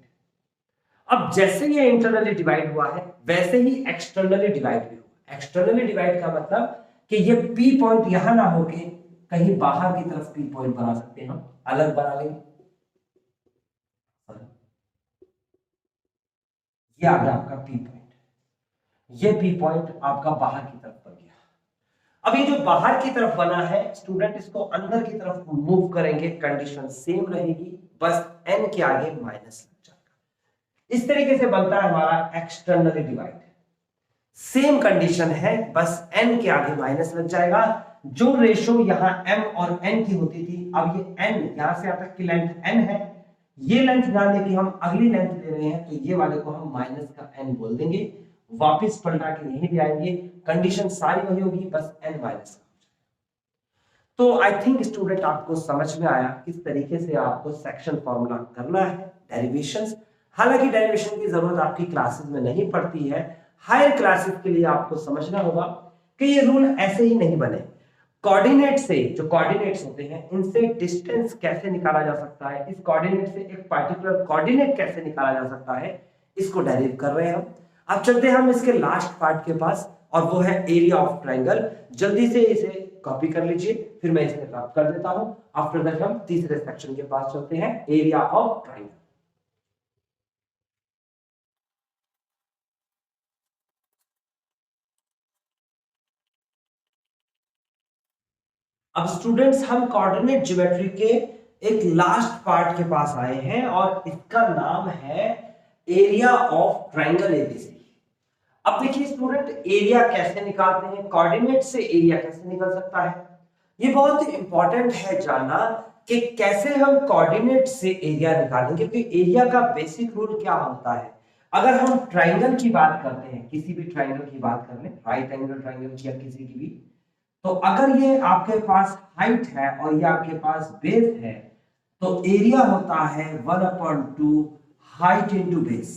अब जैसे ये इंटरनली डिवाइड हुआ है वैसे ही एक्सटर्नली डिवाइड भी हुआ। एक्सटर्नली डिवाइड का मतलब कि ये P पॉइंट यहां ना होके कहीं बाहर की तरफ P पॉइंट बना सकते हैं, हम अलग बना लेंगे। ये आ गया आपका P पॉइंट, ये P पॉइंट आपका बाहर की तरफ बन गया। अब ये जो बाहर की तरफ बना है स्टूडेंट, इसको अंदर की तरफ मूव करेंगे, कंडीशन सेम रहेगी, बस n के आगे माइनस लग जाएगा। इस तरीके से बनता है हमारा एक्सटर्नली डिवाइड। सेम कंडीशन है, बस n के आगे माइनस लग जाएगा। जो रेशो यहां m और n की होती थी, अब ये n यहां से यहां तक की लेंथ n है, ये लेंथ ध्यान दें कि हम अगली लेंथ ले रहे हैं, तो ये वाले को हम माइनस का n बोल देंगे, वापस पलटा के यहीं ले आएंगे, कंडीशन सारी वही होगी, बस n माइनस का। तो आई थिंक स्टूडेंट आपको समझ में आया किस तरीके से आपको सेक्शन फॉर्मूला करना है, डेरिवेशंस। हालांकि डेरिवेशन की जरूरत आपकी क्लासेस में नहीं पड़ती है, हायर क्लासेस के लिए आपको समझना होगा कि ये रूल ऐसे ही नहीं बने। कोऑर्डिनेट से, जो कोऑर्डिनेट्स होते हैं, इनसे डिस्टेंस कैसे निकाला जा सकता है, इस कोऑर्डिनेट से एक पर्टिकुलर कोऑर्डिनेट कैसे निकाला जा सकता है, इसको डेरिव कर रहे हैं हम। अब चलते हैं हम इसके लास्ट पार्ट के पास, और वो है एरिया ऑफ ट्राइंगल। जल्दी से इसे कॉपी कर लीजिए, फिर मैं इसे रब कर देता हूं। आफ्टर दैट हम तीसरे सेक्शन के पास चलते हैं, एरिया ऑफ ट्राइंगल। अब स्टूडेंट्स हम कोऑर्डिनेट ज्योमेट्री के एक लास्ट पार्ट के पास आए हैं, और इसका नाम है एरिया ऑफ ट्राइंगल एबीसी। अब देखिए स्टूडेंट, एरिया कैसे निकालते हैं, कोऑर्डिनेट से एरिया कैसे निकल सकता है, ये बहुत इंपॉर्टेंट है जानना कि कैसे हम कोऑर्डिनेट से एरिया निकालेंगे। क्योंकि एरिया का बेसिक रूल क्या होता है, अगर हम ट्राइंगल की बात करते हैं, किसी भी ट्राइंगल की बात कर लें, राइट एंगल ट्राइंगल की या किसी की भी, तो अगर ये आपके पास हाइट है और ये आपके पास बेस है, तो एरिया होता है 1/2 हाइट इंटू बेस,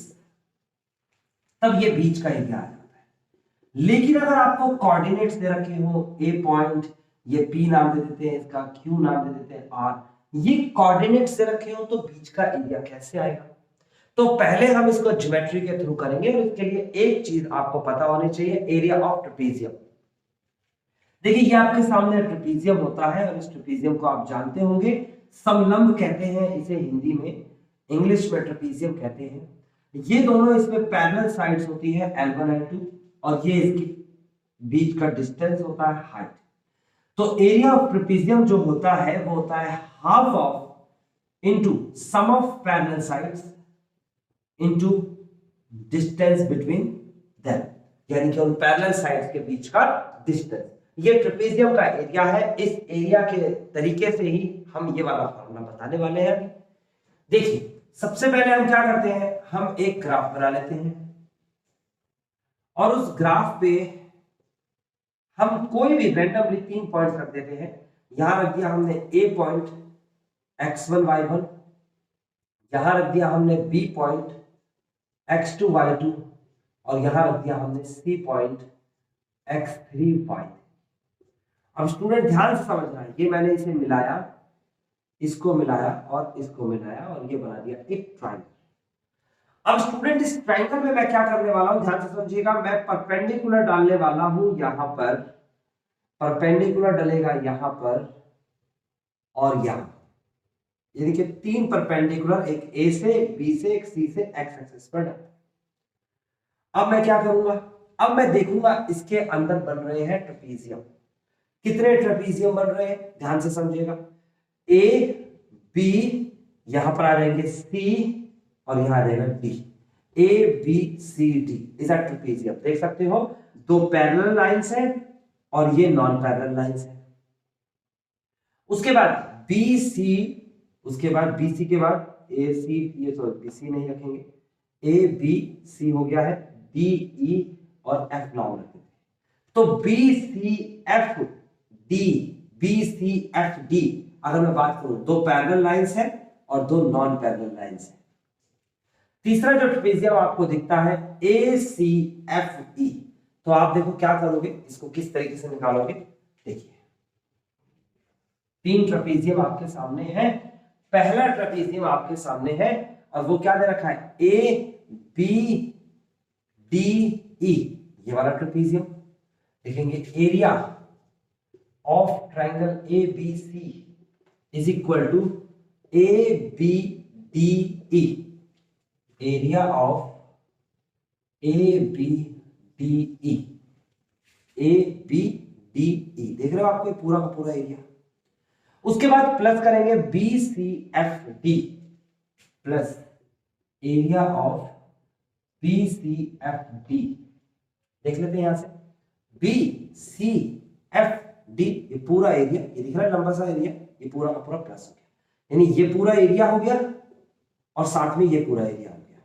तब ये बीच का एरिया आ जाता है। लेकिन अगर आपको कोऑर्डिनेट्स दे रखे हो, ए पॉइंट, ये पी नाम दे देते हैं, इसका क्यू नाम दे देते हैं, आर, ये कोऑर्डिनेट्स दे रखे हो, तो बीच का एरिया कैसे आएगा? तो पहले हम इसको ज्योमेट्री के थ्रू करेंगे, और इसके लिए एक चीज आपको पता होनी चाहिए, एरिया ऑफ ट्रेपेजियम। देखिए ये आपके सामने ट्रेपेजियम होता है, और इस ट्रेपेजियम को आप जानते होंगे, समलंब कहते हैं इसे हिंदी में, इंग्लिश में ट्रेपेजियम कहते हैं। ये दोनों इसमें पैरेलल साइड्स होती है L1 L2, और ये इसकी बीच का डिस्टेंस होता है हाइट। तो एरिया ऑफ ट्रेपेजियम जो होता है वो होता है half of into sum of parallel sides into distance between them, यानी कि उन पैरेलल साइड्स के बीच का डिस्टेंस। ये ट्रेपेजियम का एरिया है। इस एरिया के तरीके से ही हम ये वाला फॉर्मूला बताने वाले हैं। देखिए सबसे पहले हम क्या करते हैं, हम एक ग्राफ बना लेते हैं, और उस ग्राफ पे हम कोई भी रैंडमली 3 पॉइंट्स रख देते हैं। यहां रख दिया हमने ए पॉइंट x1 y1, यहां रख दिया हमने बी पॉइंट x2 y2, और यहां रख दिया हमने सी पॉइंट x3 y। अब स्टूडेंट ध्यान से समझना है, ये मैंने इसे मिलाया, इसको मिलाया और इसको मिलाया, और ये बना दिया एक ट्रायंगल। अब स्टूडेंट इस ट्रायंगल में मैं क्या करने वाला हूं, ध्यान से समझिएगा, मैं परपेंडिकुलर डालने वाला हूं, यहां पर परपेंडिकुलर डलेगा, यहां पर और यहां, यानी कि 3 परपेंडिकुलर, एक ए से, बी से, एक सी से, एक्स एक्सिस पर डलता। अब मैं क्या करूंगा, अब मैं देखूंगा इसके अंदर बन रहे हैं ट्रेपेजियम। कितने ट्रेपेजियम बन रहे हैं, ध्यान से समझिएगा, ए बी, यहां पर आ जाएंगे सी, और यहां आ जाएगा D. A B C D is a trapezium. देख सकते हो 2 पैरेलल लाइंस हैं, और ये नॉन पैरेलल लाइंस हैं। उसके बाद बी सी, उसके बाद बी सी के बाद ए सी, ये सॉरी बी सी नहीं रखेंगे, ए बी सी हो गया है, डी ई और एफ नाम रखेंगे। तो B C F D, B C F D, अगर मैं बात करूं, 2 पैरेलल लाइंस हैं और 2 नॉन पैरेलल लाइंस हैं। तीसरा जो ट्रेपेजियम आपको दिखता है ए सी एफ ई, तो आप देखो क्या करोगे, इसको किस तरीके से निकालोगे। देखिए 3 ट्रेपेजियम आपके सामने है। पहला ट्रेपेजियम आपके सामने है, और वो क्या दे रखा है, ए बी डी ई, ये वाला ट्रेपेजियम। देखेंगे area of triangle A B C is equal to A B D E, area of A B D E, A B D E, देख रहे हो आपको पूरा का पूरा एरिया। उसके बाद प्लस करेंगे B C F D plus area of B C F D. देख लेते हैं यहां से, बी सी एफ डी, ये पूरा एरिया, ये दिख रहा है लंबा सा एरिया, ये पूरा का पूरा प्लस हो गया, यानी ये पूरा एरिया हो गया, और साथ में ये पूरा एरिया हो गया।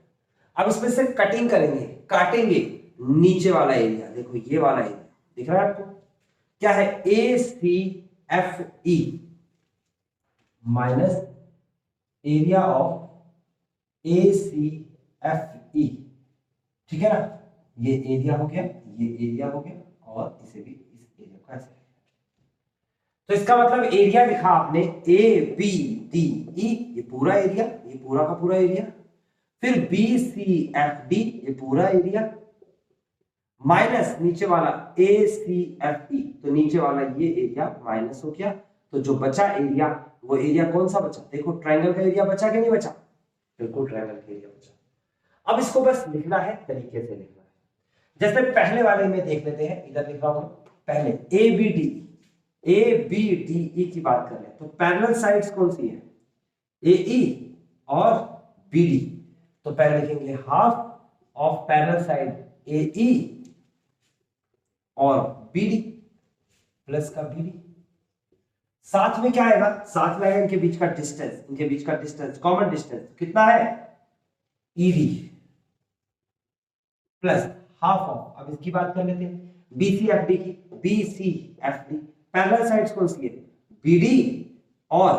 अब इसमें से कटिंग करेंगे, काटेंगे नीचे वाला एरिया, देखो ये वाला एरिया दिख रहा है आपको, क्या है ACFE minus area of ACFE, ठीक है ना, ये एरिया हो गया, ये एरिया हो गया, और इसे भी इस एरिया को ऐसे, तो इसका मतलब एरिया लिखा आपने ABDE, ये पूरा एरिया, ये पूरा का पूरा एरिया, फिर BCFD ये पूरा एरिया, माइनस नीचे वाला ACFE, तो नीचे वाला ये एरिया माइनस हो गया, तो जो बचा एरिया वो एरिया कौन सा बचा, देखो ट्रायंगल का एरिया बचा कि नहीं बचा, बिल्कुल ट्रायंगल का एरिया बचा। अब इसको बस लिखना है, तरीके से लिखना है, जैसे पहले वाले में देख लेते हैं, इधर लिख रहा हूं पहले ABDE की बात कर रहे हैं, तो पैरेलल साइड्स कौन सी है, AE और BD, तो पहले लिखेंगे half of parallel side AE और BD प्लस का BD, साथ में क्या आएगा, साथ में आएगा इनके बीच का डिस्टेंस, इनके बीच का डिस्टेंस, कॉमन डिस्टेंस कितना है ED प्लस हाफ ऑफ, अब इसकी बात कर लेते हैं BCFD की, BCFD पैरेलल साइड्स कौन सी है, BD और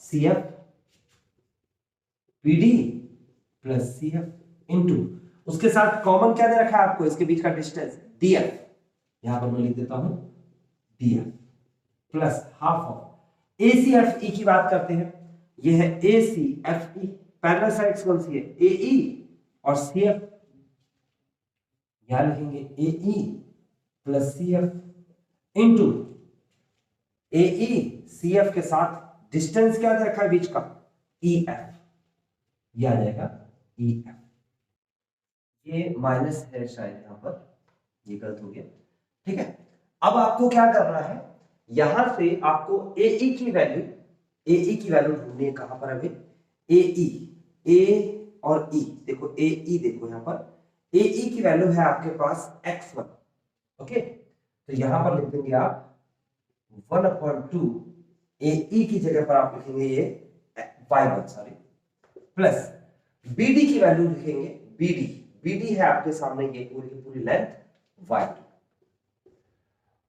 CF, BD plus CF into उसके साथ कॉमन क्या दे रखा है आपको, इसके बीच का डिस्टेंस DF, यहां पर मैं लिख देता हूं DF plus half of ACFE की बात करते हैं, ये है ACFE, पैरेलल साइड्स कौन सी है AE और CF, यहां लिखेंगे AE plus CF into AE CF के साथ डिस्टेंस क्या दे रखा है बीच का EF, ये आ जाएगा EF, ये माइनस है शायद यहां पर, ये गलत हो गया, ठीक है। अब आपको क्या करना है, यहां से आपको AE की वैल्यू ढूंढनी है, कहां पर अभी AE, A और E, देखो AE देखो यहां पर AE की वैल्यू है आपके पास x1, ओके, तो यहां पर लिख देंगे आप 1/2, AE की जगह पर आप लिखेंगे ये y1 सॉरी, प्लस BD की वैल्यू लिखेंगे BD है आपके सामने ये पूरी की पूरी लेंथ y2।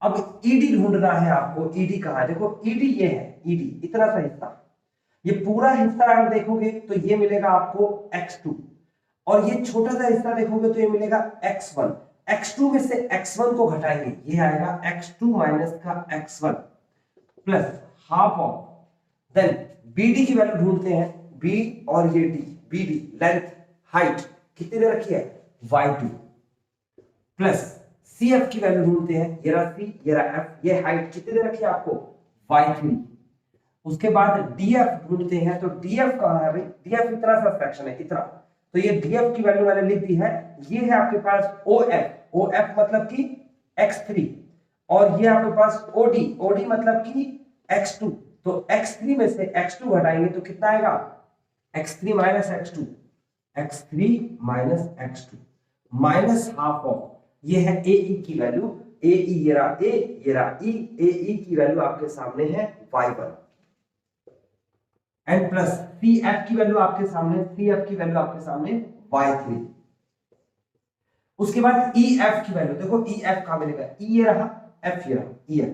अब ED ढूंढना है आपको, ED कहां है, देखो ED ये है, ED इतना सा हिस्सा, ये पूरा हिस्सा अगर देखोगे तो ये मिलेगा आपको x2, और ये छोटा सा हिस्सा देखोगे तो ये मिलेगा x1, x2 में से x1 को घटाएंगे, ये आएगा x2 माइनस का x1 plus half of, then BD की वैल्यू ढूंढते हैं, B और ये D, BD लेंथ हाइट कितनी दे रखी है y2 प्लस CF की वैल्यू ढूंढते हैं, ये रहा C, ये रहा F, ये हाइट कितनी दे रखी है आपको y3, उसके बाद DF ढूंढते हैं, तो DF कहां है भाई, DF इतना सा फ्रैक्शन है इतना, तो ये DF की वैल्यू मैंने लिख दी है, ये है आपके पास OF मतलब कि x3, और ये आपके पास OD मतलब कि x2, तो x3 में से x2 घटाएंगे तो कितना आएगा x3 minus minus half of, ये है AE की वैल्यू, AE ये रहा A, ये रहा E, AE की वैल्यू आपके सामने है y1 एंड प्लस CF की वैल्यू आपके सामने y3, उसके बाद EF की वैल्यू देखो, EF कहां मिलेगा, E ये रहा, F ये रहा, EF,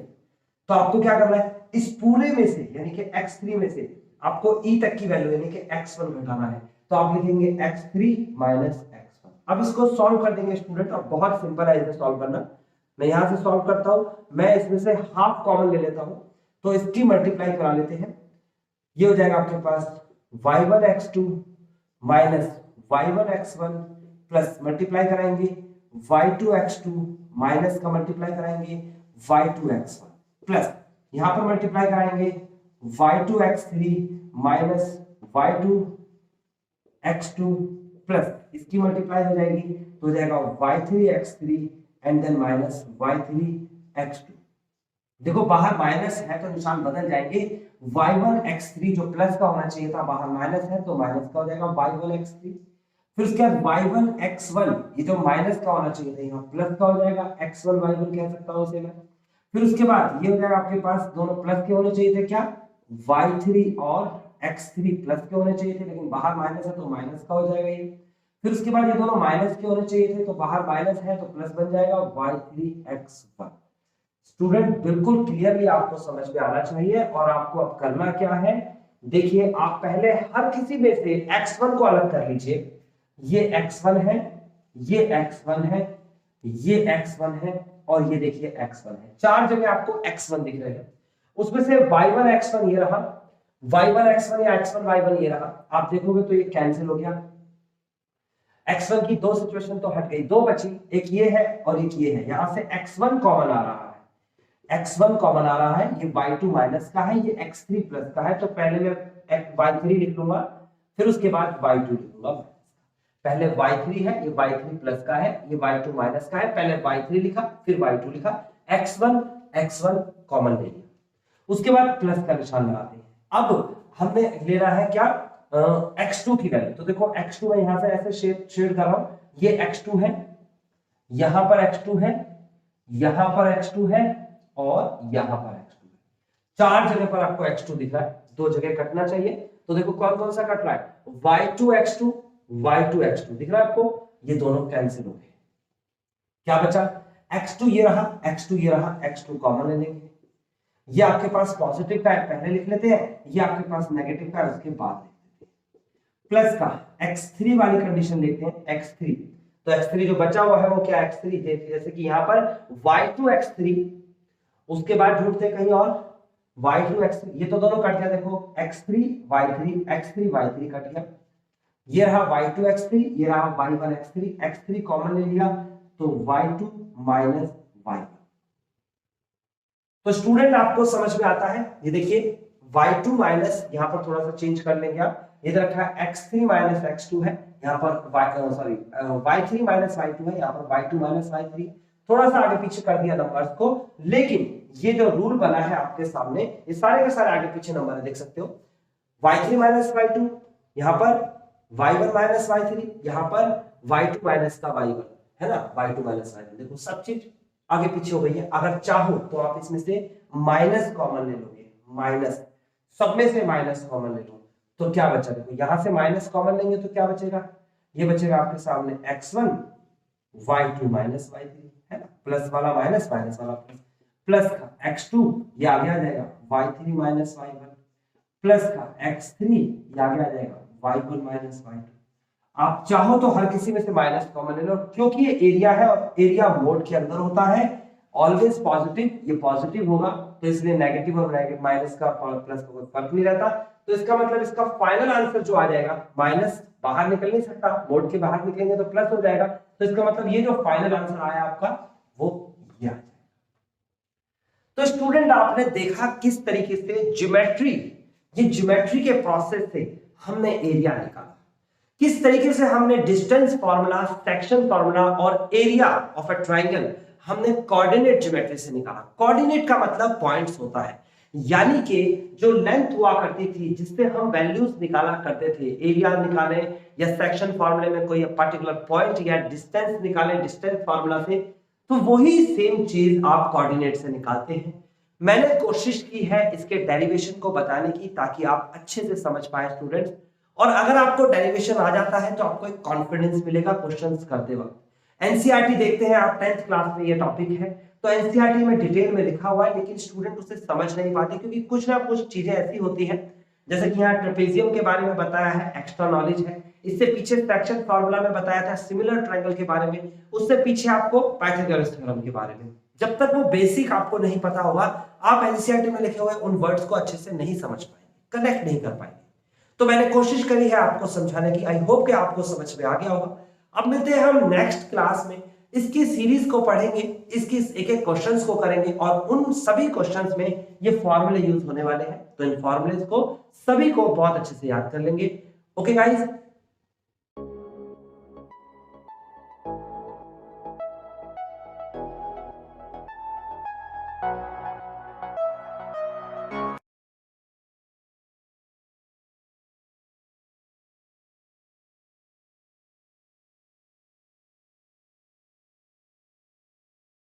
तो आपको क्या करना है, इस पूरे में से यानी कि x3 में से आपको E तक की वैल्यू यानी कि x1 घटाना है, तो आप लिखेंगे x3 माइनस x1। अब इसको सॉल्व कर देंगे स्टूडेंट, और बहुत सिंपल है इसे सॉल्व करना, मैं यहां से सॉल्व करता हूं, मैं इसमें से हाफ कॉमन ले लेता हूं, तो इसकी मल्टीप्लाई करा लेते हैं, ये हो जाएगा आपके पास y1 x2 minus y1 x1 plus multiply कराएंगे y2 x2 माइनस का मल्टीप्लाई कराएंगे y2 x1 प्लस यहां पर मल्टीप्लाई कराएंगे y2 x3 minus y2 x2 plus इसकी मल्टीप्लाई हो जाएगी तो हो जाएगा y3 x3 and then minus y3 x2। देखो बाहर माइनस है तो निशान बदल जाएंगे, y1 x3 जो प्लस का होना चाहिए था बाहर माइनस है तो माइनस का हो जाएगा y1 x3, फिर उसके बाद y1 x1 ये जो माइनस का होना चाहिए था यहाँ प्लस का हो जाएगा, x1 y1 कह सकता हूं इसे मैं, फिर उसके बाद ये हो जाएगा आपके पास दोनों प्लस के होने चाहिए थे क्या y3 और x3 प्लस के होने चाहिए थे, लेकिन बाहर माइनस है तो माइनस का हो जाएगा ये। फिर उसके बाद ये दोनों माइनस के होने चाहिए थे, तो बाहर माइनस है तो प्लस बन जाएगा y3x1। स्टूडेंट बिल्कुल क्लियरली आपको समझ में आना चाहिए। और आपको अब करना क्या है, देखिए आप पहले हर किसी में से x1 को अलग कर लीजिए। ये x1 है, ये x1 है, ये x1 है और ये देखिए x1 है। चार जगह आपको x1 दिख रहे हैं। उसमें से y1 x1 ये रहा, y1 x1 या x1 y1 ये रहा। आप देखोगे तो ये कैंसिल हो गया। x1 की दो सिचुएशन तो हट गई, दो बची, एक ये है और एक ये है। यहां से x1 कॉमन आ रहा है, x1 कॉमन आ रहा है, ये y2 माइनस का है, ये x3 प्लस का है। तो पहले मैं y3 लिख लूंगा, फिर उसके बाद y2 लिख लूंगा। पहले y3 है, ये y3 प्लस का है, ये y2 माइनस का है। पहले y3 लिखा, फिर y2 लिखा, x1 कॉमन ले लिया, उसके बाद प्लस का निशान लगाते हैं। अब हमने ले रहा है क्या, x2 की वैल्यू। तो देखो x2 मैं यहां से ऐसे शेड कर रहा हूं, ये x2 है, यहां पर x2 है, यहां पर x2 है और यहां पर x2 है। चार जगह पर आपको x2 दिख रहा है, दो जगह कटना चाहिए। तो देखो कौन कौन सा कट रहा है, y2 x2 दिख रहा है आपको, ये दोनों कैंसिल हो गए। क्या बचा, x2 ये रहा, x2 ये रहा, x2 कॉमन ले लेंगे। ये आपके पास पॉजिटिव का है, पहले लिख लेते हैं, ये आपके पास नेगेटिव का है, उसके बाद लिख लेते हैं। प्लस का x3 वाली कंडीशन लेते हैं, x3। तो x3 जो बचा हुआ है वो क्या, x3, जैसे कि यहां पर y2 x3, उसके बाद ढूंढते हैं कहीं और y2 x3, ये तो दोनों कट गया। देखो x3 y3 कट गया। ये रहा y2 x3, ये रहा y1 x3 कॉमन ले लिया तो y2 माइनस y1। तो स्टूडेंट आपको समझ में आता है, ये देखिए y2 माइनस, यहां पर थोड़ा सा चेंज कर लेंगे आप, ये रखा है x3 माइनस x2 है, यहां पर y3 माइनस y2 है, यहां पर y2 माइनस y3। थोड़ा सा आगे पीछे कर दिया नंबर्स को, लेकिन ये जो रूल बना है आपके सामने, ये सारे के सारे आगे पीछे नंबर है, देख सकते हो। y3 माइनस y2, यहां पर y1 माइनस y3, यहां पर y2 माइनस का y1 है ना, y2 माइनस y1। देखो सब चीज आगे पीछे हो गई है। अगर चाहो तो आप इसमें से माइनस कॉमन ले लोगे, माइनस, सब में से माइनस कॉमन ले लो तो क्या बचा, देखो यहां से माइनस कॉमन लेंगे तो क्या बचेगा, ये बचेगा आपके सामने x1 y2 माइनस y3 है ना, प्लस वाला माइनस, माइनस वाला प्लस, प्लस का x2 ये आगे आ जाएगा y3 माइनस y1, प्लस का x3 ये आगे आ जाएगा y1 माइनस y2। आप चाहो तो हर किसी में से माइनस कॉमन ले लो, क्योंकि ये एरिया है और एरिया मोड के अंदर होता है, ऑलवेज पॉजिटिव, ये पॉजिटिव होगा, तो इसलिए नेगेटिव और नेगेटिव माइनस का प्लस का कोई फर्क नहीं रहता। तो इसका मतलब इसका फाइनल आंसर जो आ जाएगा, माइनस बाहर निकल नहीं सकता, मोड के बाहर निकलेंगे तो प्लस हो जाएगा। तो इसका मतलब ये जो फाइनल आंसर आया आपका वो ये आ जाएगा। तो स्टूडेंट आपने देखा किस तरीके से ज्योमेट्री के प्रोसेस से हमने एरिया निकाला, किस तरीके से हमने डिस्टेंस फार्मूला, सेक्शन फार्मूला और एरिया ऑफ अ ट्रायंगल हमने कोऑर्डिनेट ज्योमेट्री से निकाला। कोऑर्डिनेट का मतलब पॉइंट्स होता है, यानी कि जो लेंथ हुआ करती थी जिससे हम वैल्यूज निकाला करते थे, एरिया निकाले या सेक्शन फार्मूले में कोई पर्टिकुलर पॉइंट या डिस्टेंस निकाले डिस्टेंस फार्मूला से, तो वही सेम चीज आप कोऑर्डिनेट से निकालते हैं। मैंने कोशिश की है इसके डेरिवेशन को बताने की ताकि आप अच्छे से समझ पाए स्टूडेंट्स, और अगर आपको डेरिवेशन आ जाता है तो आपको एक कॉन्फिडेंस मिलेगा क्वेश्चंस करते वक्त। एनसीईआरटी देखते हैं आप, 10th क्लास में ये टॉपिक है, तो एनसीईआरटी में डिटेल में लिखा हुआ है, लेकिन स्टूडेंट उसे समझ नहीं पाते क्योंकि कुछ ना कुछ चीजें ऐसी होती हैं, जैसे कि यहाँ ट्रेपेजियम के बारे में बताया है, एक्स्ट्रा नॉलेज है। इससे पीछे सेक्शन फार्मूला में बताया था सिमिलर ट्रायंगल के बारे में, उससे पीछे आपको पाइथागोरस थ्योरम के बारे में। जब तक वो बेसिक आपको नहीं पता होगा, आप एनसीईआरटी में लिखे हुए उन वर्ड्स को अच्छे से नहीं समझ पाएंगे, कनेक्ट नहीं कर पाएंगे। तो मैंने कोशिश करी है आपको समझाने की, आई होप कि आपको समझ में आ गया होगा। अब मिलते हैं हम नेक्स्ट क्लास में, इसकी सीरीज को पढ़ेंगे, इसकी एक एक क्वेश्चंस को करेंगे और उन सभी क्वेश्चंस में ये फॉर्मूले यूज होने वाले हैं, तो इन फॉर्मूलेस को सभी को बहुत अच्छे से याद कर लेंगे। Okay guys,